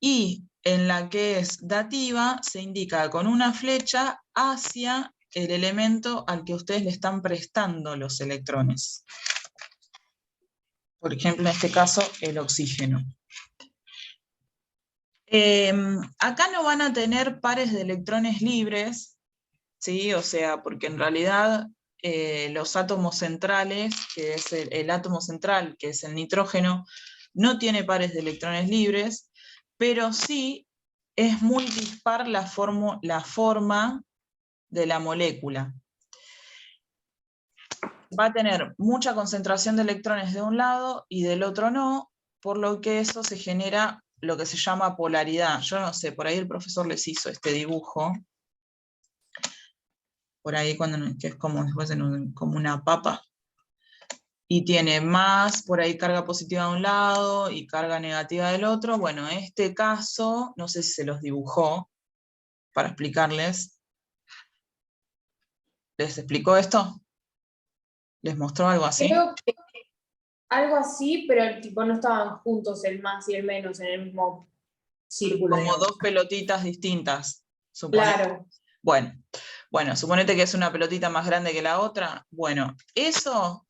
Y en la que es dativa se indica con una flecha hacia el elemento al que ustedes le están prestando los electrones. Por ejemplo, en este caso, el oxígeno. Acá no van a tener pares de electrones libres, ¿sí? O sea, porque en realidad los átomos centrales, que es el átomo central, que es el nitrógeno, no tiene pares de electrones libres, pero sí es muy dispar la forma de la molécula. Va a tener mucha concentración de electrones de un lado y del otro no, por lo que eso se genera lo que se llama polaridad. Yo no sé, por ahí el profesor les hizo este dibujo, por ahí que es como después como una papa, y tiene más, por ahí carga positiva de un lado y carga negativa del otro. Bueno, este caso, no sé si se los dibujó para explicarles. ¿Les explicó esto? ¿Les mostró algo así? Creo que algo así, pero tipo no estaban juntos el más y el menos en el mismo círculo. Como digamos. dos pelotitas distintas, suponete. Claro. Bueno, suponete que es una pelotita más grande que la otra. Bueno, eso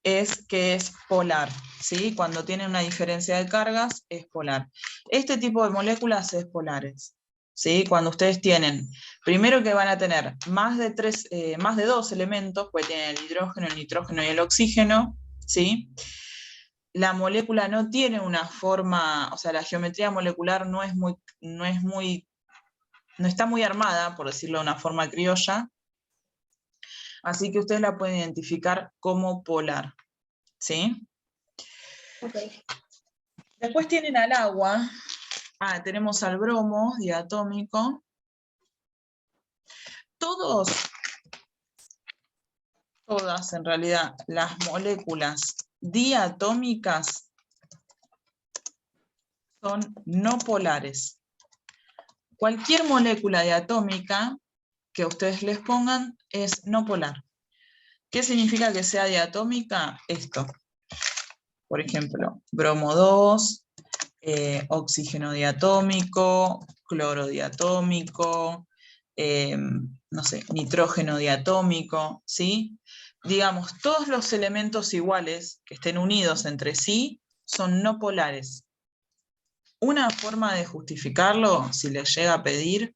es que es polar, ¿sí? Cuando tiene una diferencia de cargas, es polar. Este tipo de moléculas es polares, ¿sí? Cuando ustedes tienen, primero que van a tener más de dos elementos, pues tienen el hidrógeno, el nitrógeno y el oxígeno, ¿sí? La molécula no tiene una forma, o sea, la geometría molecular no está muy armada, por decirlo de una forma criolla, así que ustedes la pueden identificar como polar, ¿sí? Okay. Después tienen al agua, tenemos al bromo diatómico. Todas en realidad las moléculas diatómicas son no polares. Cualquier molécula diatómica que ustedes les pongan es no polar. ¿Qué significa que sea diatómica? Esto. Por ejemplo, bromo 2, oxígeno diatómico, cloro diatómico, no sé, nitrógeno diatómico, ¿sí? Digamos, todos los elementos iguales que estén unidos entre sí son no polares. Una forma de justificarlo, si les llega a pedir,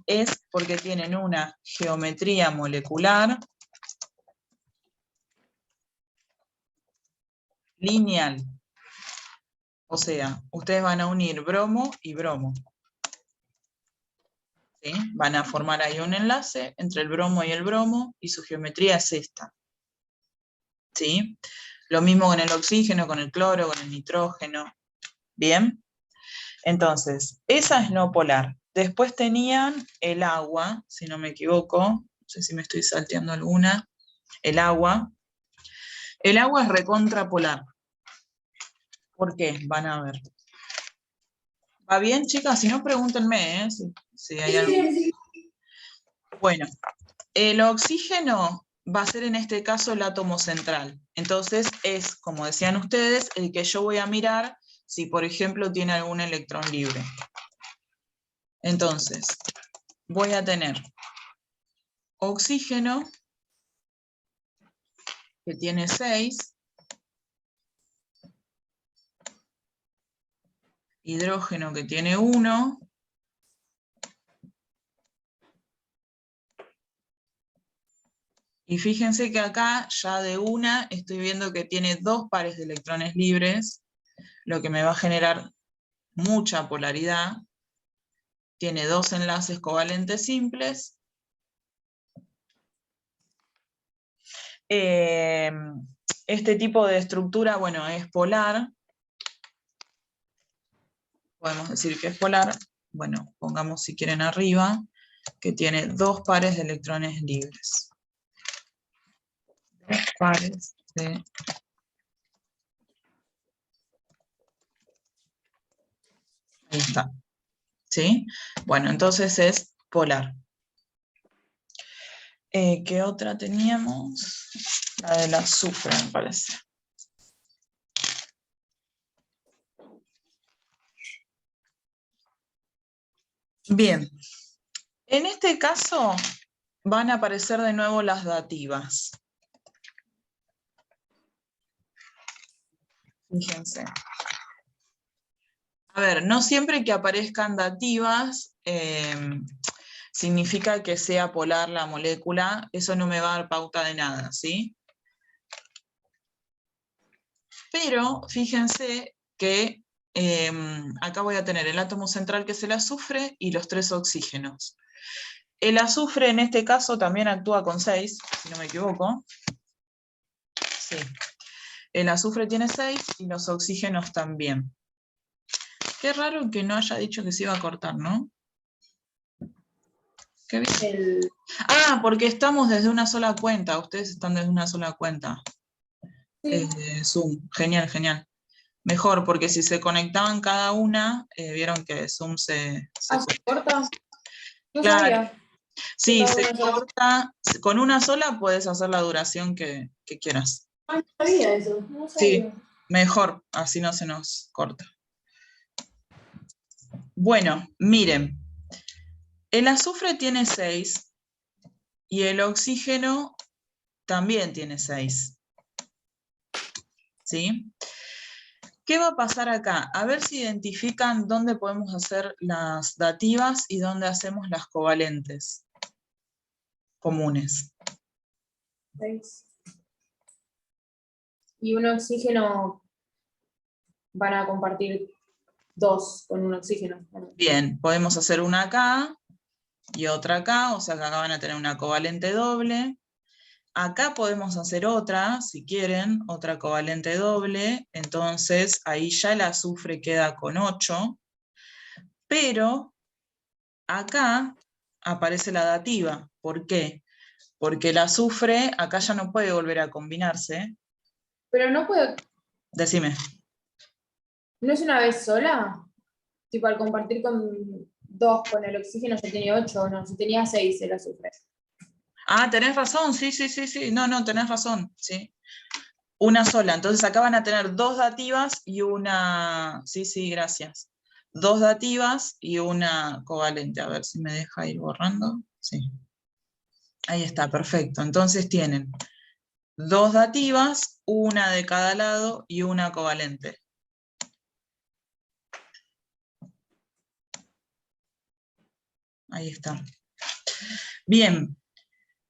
es porque tienen una geometría molecular lineal. O sea, ustedes van a unir bromo y bromo. ¿Sí? Van a formar ahí un enlace entre el bromo y el bromo, y su geometría es esta. ¿Sí? Lo mismo con el oxígeno, con el cloro, con el nitrógeno. ¿Bien? Entonces, esa es no polar. Después tenían el agua, si no me equivoco, no sé si me estoy salteando alguna, el agua. El agua es recontrapolar. ¿Por qué? Van a ver. ¿Va bien, chicas? Si no, pregúntenme, ¿eh? Si hay algo. Bueno, el oxígeno va a ser en este caso el átomo central. Entonces es, como decían ustedes, el que yo voy a mirar si, por ejemplo, tiene algún electrón libre. Entonces, voy a tener oxígeno, que tiene 6, hidrógeno, que tiene 1, y fíjense que acá ya de una estoy viendo que tiene 2 pares de electrones libres, lo que me va a generar mucha polaridad. Tiene 2 enlaces covalentes simples. Este tipo de estructura, bueno, es polar. Podemos decir que es polar. Bueno, pongamos si quieren arriba, que tiene 2 pares de electrones libres. 2 pares de... Ahí está. ¿Sí? Bueno, entonces es polar. ¿Qué otra teníamos? La del azufre, me parece. Bien. En este caso van a aparecer de nuevo las dativas. Fíjense. A ver, no siempre que aparezcan dativas significa que sea polar la molécula, eso no me va a dar pauta de nada, ¿sí? Pero fíjense que acá voy a tener el átomo central que es el azufre y los 3 oxígenos. El azufre en este caso también actúa con 6, si no me equivoco. Sí. El azufre tiene 6 y los oxígenos también. Qué raro que no haya dicho que se iba a cortar, ¿no? Qué bien. Ah, porque estamos desde una sola cuenta. Ustedes están desde una sola cuenta. Sí. Zoom. Genial, genial. Mejor, porque si se conectaban cada una, vieron que Zoom se ¿Se corta? No Claro. sabía. Sí, Cada se una sola. corta. Con una sola puedes hacer la duración que quieras. Ah, no sabía eso. No Sí, sabía. mejor, así no se nos corta. Bueno, miren. El azufre tiene 6 y el oxígeno también tiene 6. ¿Sí? ¿Qué va a pasar acá? A ver si identifican dónde podemos hacer las dativas y dónde hacemos las covalentes comunes. 6. Y un oxígeno van a compartir 2 con un oxígeno. Bien, podemos hacer una acá y otra acá, o sea que acá van a tener una covalente doble. Acá podemos hacer otra, si quieren, otra covalente doble, entonces ahí ya el azufre queda con 8, pero acá aparece la dativa. ¿Por qué? Porque el azufre acá ya no puede volver a combinarse. Pero no puedo. Decime. ¿No es una vez sola? Tipo, al compartir con 2 con el oxígeno ya tenía 8, no, si tenía 6 el azufre. Ah, tenés razón, sí. No, tenés razón, sí. Una sola, entonces acá van a tener 2 dativas y una... Sí, gracias. 2 dativas y una covalente. A ver si me deja ir borrando. Sí. Ahí está, perfecto. Entonces tienen 2 dativas, una de cada lado y una covalente. Ahí está. Bien.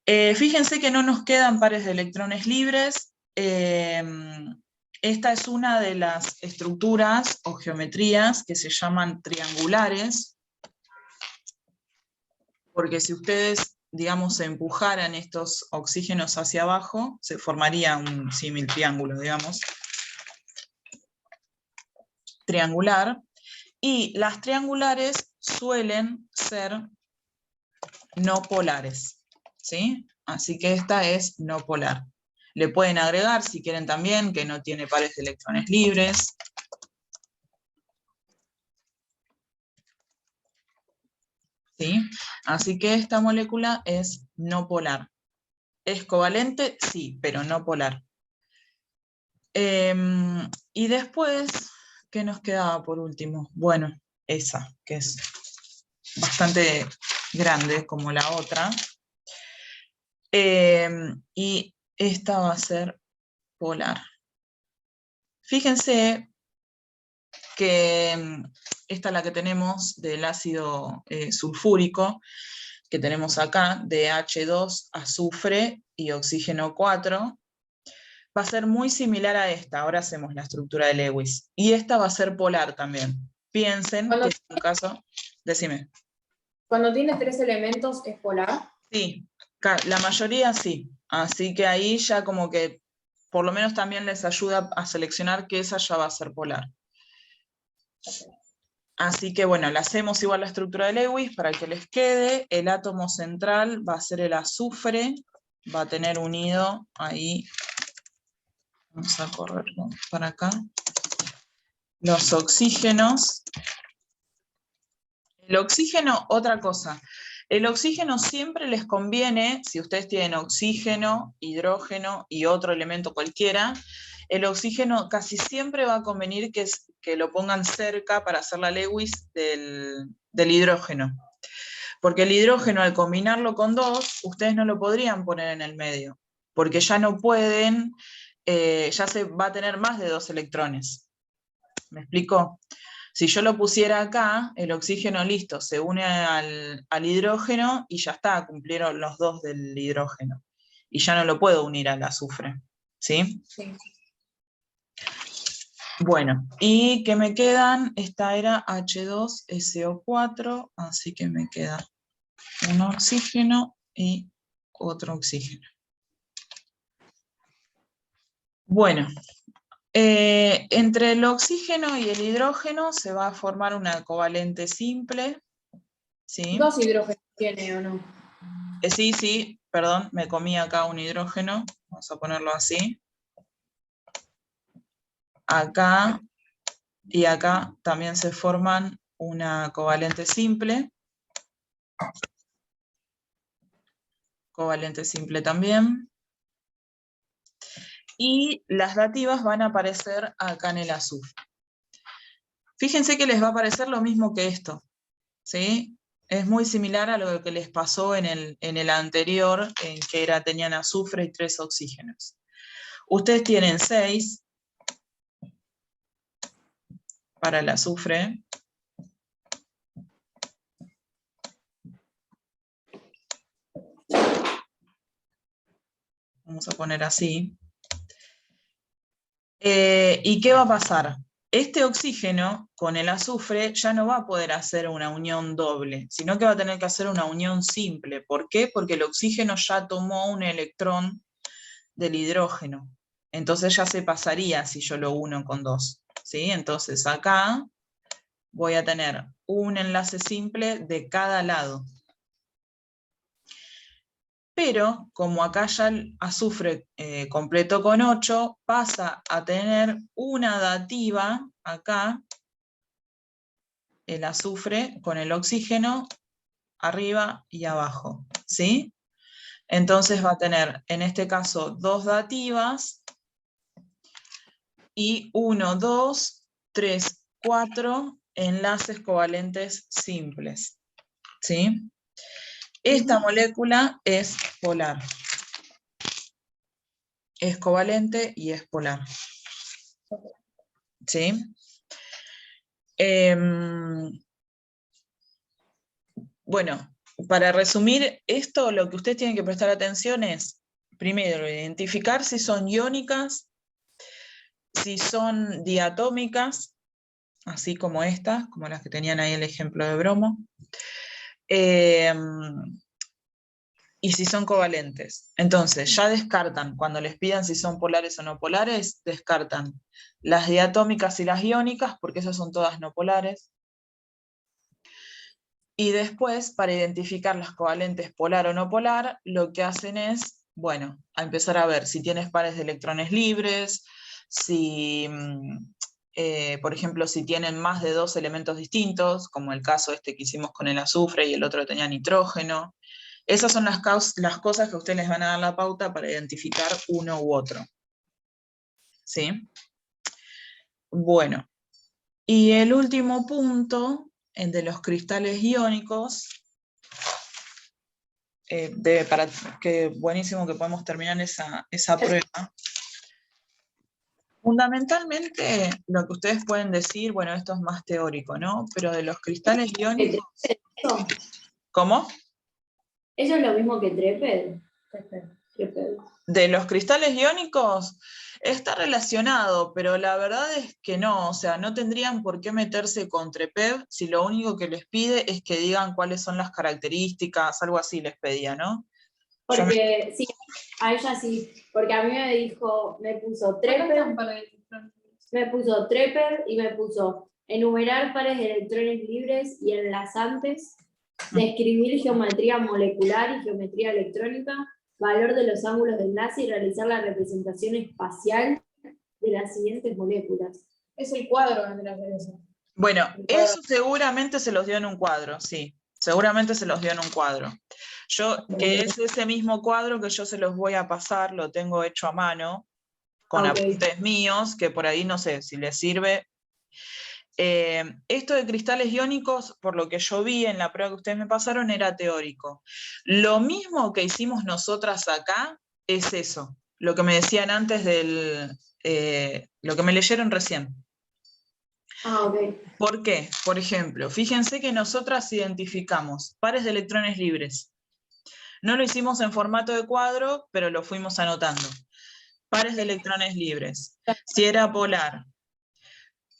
Fíjense que no nos quedan pares de electrones libres. Esta es una de las estructuras o geometrías que se llaman triangulares, porque si ustedes, digamos, se empujaran estos oxígenos hacia abajo, se formaría un símil triángulo, digamos, triangular, y las triangulares suelen ser no polares, ¿sí? Así que esta es no polar. Le pueden agregar, si quieren también, que no tiene pares de electrones libres. ¿Sí? Así que esta molécula es no polar. ¿Es covalente? Sí, pero no polar. Y después, ¿qué nos quedaba por último? Bueno, esa, que es bastante grande como la otra. Y esta va a ser polar. Fíjense que esta es la que tenemos del ácido sulfúrico, que tenemos acá, de H2, azufre y oxígeno 4, va a ser muy similar a esta. Ahora hacemos la estructura de Lewis. Y esta va a ser polar también. Piensen que es un caso... Decime. Cuando tiene 3 elementos, ¿es polar? Sí, la mayoría sí. Así que ahí ya como que por lo menos también les ayuda a seleccionar que esa ya va a ser polar. Así que bueno, le hacemos igual la estructura de Lewis para que les quede. El átomo central va a ser el azufre, va a tener unido ahí, vamos a correrlo para acá, los oxígenos. El oxígeno, otra cosa, el oxígeno siempre les conviene, si ustedes tienen oxígeno, hidrógeno y otro elemento cualquiera, el oxígeno casi siempre va a convenir que lo pongan cerca para hacer la Lewis del hidrógeno. Porque el hidrógeno, al combinarlo con 2, ustedes no lo podrían poner en el medio, porque ya no pueden, ya se va a tener más de 2 electrones. ¿Me explico? Si yo lo pusiera acá, el oxígeno listo, se une al hidrógeno y ya está, cumplieron los 2 del hidrógeno. Y ya no lo puedo unir al azufre. ¿Sí? Sí. Bueno, ¿y qué me quedan? Esta era H2SO4, así que me queda un oxígeno y otro oxígeno. Bueno, entre el oxígeno y el hidrógeno se va a formar una covalente simple, ¿sí? 2 hidrógenos tiene, ¿o no? Sí, perdón, me comí acá un hidrógeno, vamos a ponerlo así. Acá y acá también se forman una covalente simple. Covalente simple también. Y las dativas van a aparecer acá en el azufre. Fíjense que les va a aparecer lo mismo que esto, ¿sí? Es muy similar a lo que les pasó en el anterior, en que tenían azufre y 3 oxígenos. Ustedes tienen 6 para el azufre. Vamos a poner así. ¿Y qué va a pasar? Este oxígeno con el azufre ya no va a poder hacer una unión doble, sino que va a tener que hacer una unión simple. ¿Por qué? Porque el oxígeno ya tomó un electrón del hidrógeno. Entonces ya se pasaría si yo lo uno con 2. ¿Sí? Entonces acá voy a tener un enlace simple de cada lado. Pero como acá ya el azufre completó con 8, pasa a tener una dativa acá, el azufre con el oxígeno arriba y abajo, ¿sí? Entonces va a tener, en este caso, 2 dativas, y 1, 2, 3, 4 enlaces covalentes simples, ¿sí? Esta molécula es polar. Es covalente y es polar. ¿Sí? Bueno, para resumir esto, lo que ustedes tienen que prestar atención es, primero, identificar si son iónicas, si son diatómicas, así como estas, como las que tenían ahí el ejemplo de bromo, y si son covalentes. Entonces, ya descartan, cuando les pidan si son polares o no polares, descartan las diatómicas y las iónicas, porque esas son todas no polares. Y después, para identificar las covalentes polar o no polar, lo que hacen es, bueno, a empezar a ver si tienes pares de electrones libres, si, por ejemplo, si tienen más de 2 elementos distintos, como el caso este que hicimos con el azufre y el otro tenía nitrógeno. Esas son las cosas que ustedes les van a dar la pauta para identificar uno u otro. ¿Sí? Bueno, y el último punto, el de los cristales iónicos, buenísimo que podemos terminar esa prueba. Fundamentalmente, lo que ustedes pueden decir, bueno, esto es más teórico, ¿no? Pero de los cristales iónicos... ¿Cómo? ¿Eso es lo mismo que Trepel? De los cristales iónicos está relacionado, pero la verdad es que no, o sea, no tendrían por qué meterse con TREPEV si lo único que les pide es que digan cuáles son las características, algo así les pedía, ¿no? Porque sí, a ella sí, porque a mí me dijo, me puso Trepel y me puso enumerar pares de electrones libres y enlazantes, describir geometría molecular y geometría electrónica, valor de los ángulos de enlace y realizar la representación espacial de las siguientes moléculas. Es el cuadro de la cerveza. Bueno, eso seguramente se los dio en un cuadro, sí. Seguramente se los dio en un cuadro. Que es ese mismo cuadro que yo se los voy a pasar, lo tengo hecho a mano, con apuntes míos, que por ahí no sé si les sirve. Esto de cristales iónicos, por lo que yo vi en la prueba que ustedes me pasaron, era teórico. Lo mismo que hicimos nosotras acá es eso, lo que me decían antes lo que me leyeron recién. ¿Por qué? Por ejemplo, fíjense que nosotras identificamos pares de electrones libres. No lo hicimos en formato de cuadro, pero lo fuimos anotando. Pares de electrones libres. Si era polar,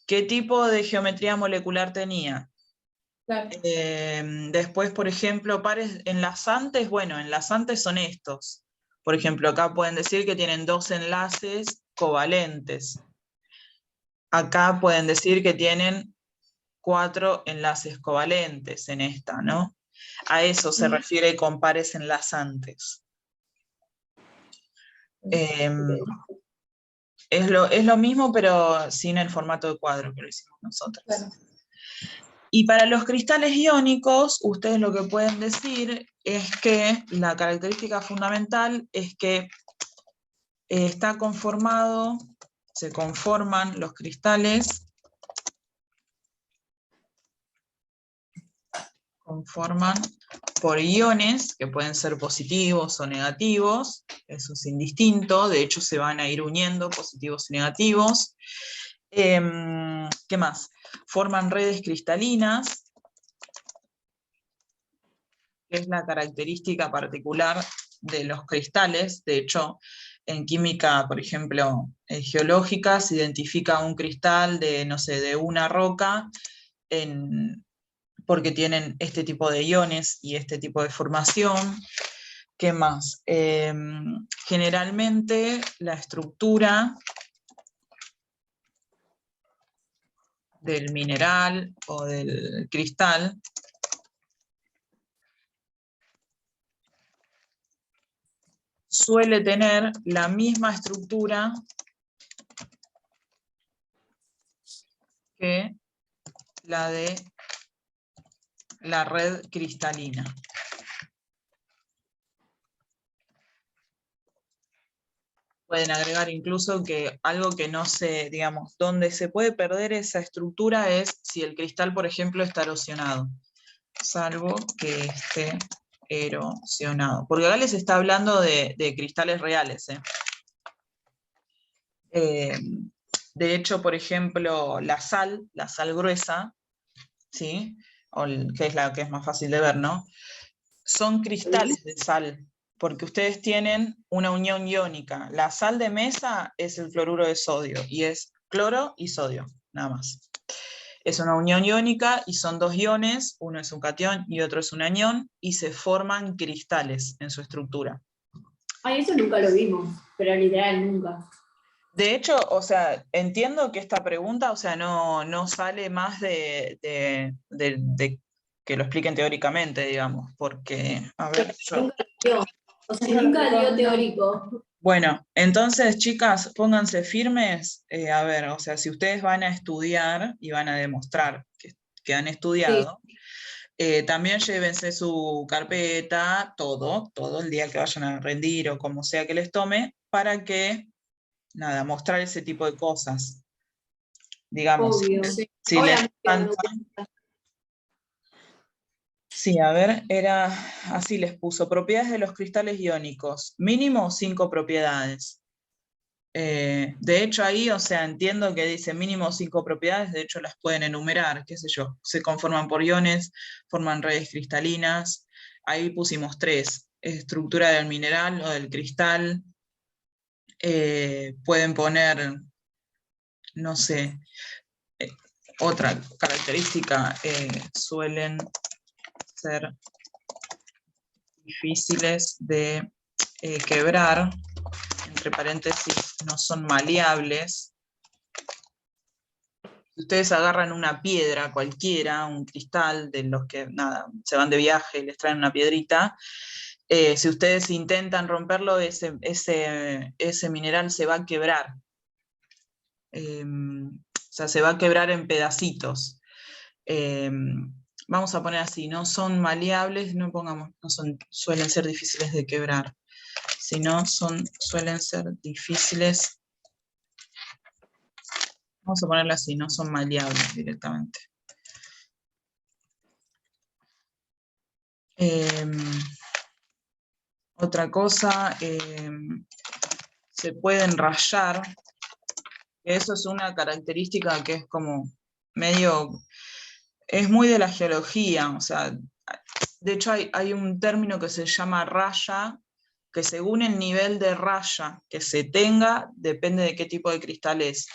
¿Qué tipo de geometría molecular tenía? Claro. Después, por ejemplo, pares enlazantes, bueno, enlazantes son estos. Por ejemplo, acá pueden decir que tienen 2 enlaces covalentes. Acá pueden decir que tienen 4 enlaces covalentes en esta, ¿no? A eso se refiere con pares enlazantes. Es lo mismo, pero sin el formato de cuadro que lo hicimos nosotros. Claro. Y para los cristales iónicos, ustedes lo que pueden decir es que la característica fundamental es que está conformado, se conforman los cristales, conforman por iones, que pueden ser positivos o negativos, eso es indistinto, de hecho se van a ir uniendo positivos y negativos. ¿Qué más? Forman redes cristalinas, que es la característica particular de los cristales. De hecho, en química, por ejemplo, geológica, se identifica un cristal de, no sé, de una roca, porque tienen este tipo de iones y este tipo de formación. ¿Qué más? Generalmente la estructura del mineral o del cristal suele tener la misma estructura que la de la red cristalina. Pueden agregar incluso que algo que no se, digamos, donde se puede perder esa estructura es si el cristal, por ejemplo, está erosionado, salvo que esté erosionado. Porque acá les está hablando de cristales reales. De hecho, por ejemplo, la sal gruesa, ¿sí? Que es la que es más fácil de ver, ¿no? Son cristales de sal, porque ustedes tienen una unión iónica. La sal de mesa es el cloruro de sodio, y es cloro y sodio, nada más. Es una unión iónica y son 2 iones, uno es un catión y otro es un anión, y se forman cristales en su estructura. Ay, eso nunca lo vimos, pero literal nunca. De hecho, o sea, entiendo que esta pregunta, o sea, no sale más de que lo expliquen teóricamente, digamos, porque, a ver, Nunca lo dio. O sea, nunca dio teórico. Bueno, entonces, chicas, pónganse firmes, a ver, o sea, si ustedes van a estudiar y van a demostrar que han estudiado, también llévense su carpeta, todo el día que vayan a rendir o como sea que les tome, para que, nada, mostrar ese tipo de cosas. Digamos, Obvio. si Hola, les falta. Sí, a ver, era así les puso, propiedades de los cristales iónicos, mínimo 5 propiedades. De hecho ahí, o sea, entiendo que dice mínimo 5 propiedades, de hecho las pueden enumerar, qué sé yo, se conforman por iones, forman redes cristalinas, ahí pusimos 3, estructura del mineral o del cristal, pueden poner, no sé, otra característica, suelen ser difíciles de quebrar, entre paréntesis, no son maleables. Si ustedes agarran una piedra cualquiera, un cristal, de los que, nada, se van de viaje y les traen una piedrita, si ustedes intentan romperlo, ese mineral se va a quebrar. O sea, se va a quebrar en pedacitos. Vamos a poner así, no son maleables, no pongamos, suelen ser difíciles de quebrar, sino suelen ser difíciles, vamos a ponerlo así, no son maleables directamente. Otra cosa, se pueden rayar, eso es una característica que es como medio, es muy de la geología, o sea, de hecho hay un término que se llama raya, que según el nivel de raya que se tenga, depende de qué tipo de cristal es.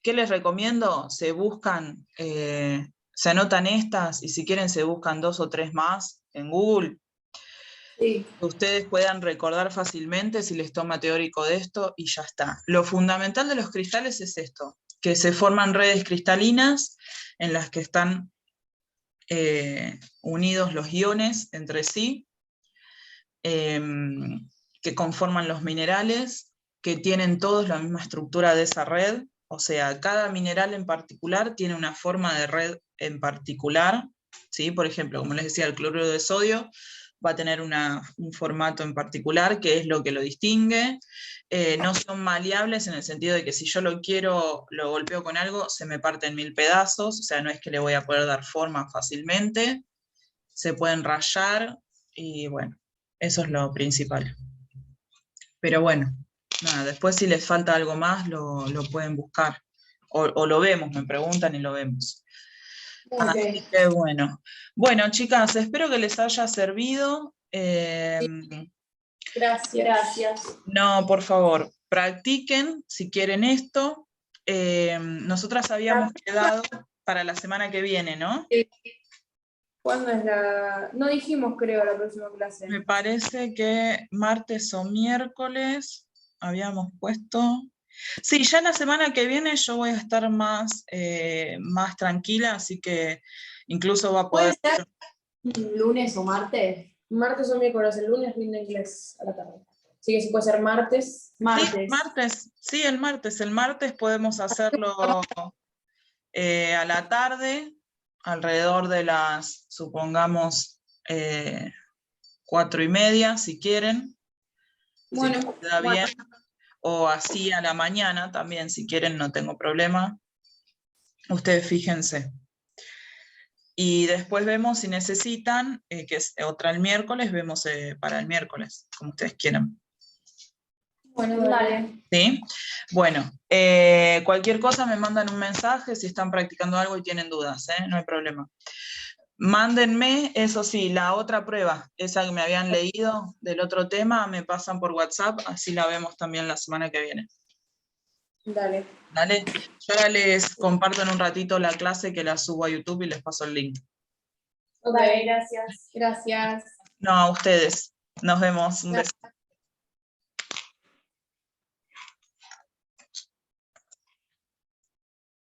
¿qué les recomiendo? Se buscan, se anotan estas y si quieren se buscan 2 o 3 más en Google. Sí. Que ustedes puedan recordar fácilmente si les toma teórico de esto y ya está. Lo fundamental de los cristales es esto, que se forman redes cristalinas en las que están unidos los iones entre sí, que conforman los minerales, que tienen todos la misma estructura de esa red, o sea, cada mineral en particular tiene una forma de red en particular, ¿sí? Por ejemplo, como les decía, el cloruro de sodio va a tener un formato en particular que es lo que lo distingue. No son maleables en el sentido de que si yo lo golpeo con algo, se me parte en 1000 pedazos, o sea, no es que le voy a poder dar forma fácilmente, se pueden rayar, y bueno, eso es lo principal. Pero bueno, nada, después si les falta algo más, lo pueden buscar. O lo vemos, me preguntan y lo vemos. Así que bueno. Bueno, chicas, espero que les haya servido. Gracias. No, por favor, practiquen si quieren esto. Nosotras habíamos quedado para la semana que viene, ¿no? ¿Cuándo es la...? No dijimos, creo, la próxima clase. Me parece que martes o miércoles habíamos puesto. Sí, ya la semana que viene yo voy a estar más tranquila, así que incluso va a poder... ¿Puede ser lunes o martes? Martes o miércoles, el lunes rinde inglés a la tarde. Así que sí puede ser martes. Sí, martes. Sí, el martes. El martes podemos hacerlo a la tarde, alrededor de las, supongamos, 4:30, si quieren. Bueno, si queda bien. O así a la mañana también, si quieren, no tengo problema. Ustedes fíjense. Y después vemos si necesitan, que es otra el miércoles, vemos para el miércoles, como ustedes quieran. Bueno, dale. ¿Sí? Bueno, cualquier cosa me mandan un mensaje si están practicando algo y tienen dudas, no hay problema. Mándenme, eso sí, la otra prueba, esa que me habían leído del otro tema, me pasan por WhatsApp, así la vemos también la semana que viene. Dale. ¿Dale? Yo ahora les comparto en un ratito la clase que la subo a YouTube y les paso el link. Vale, gracias. Gracias. No, a ustedes. Nos vemos. Un beso.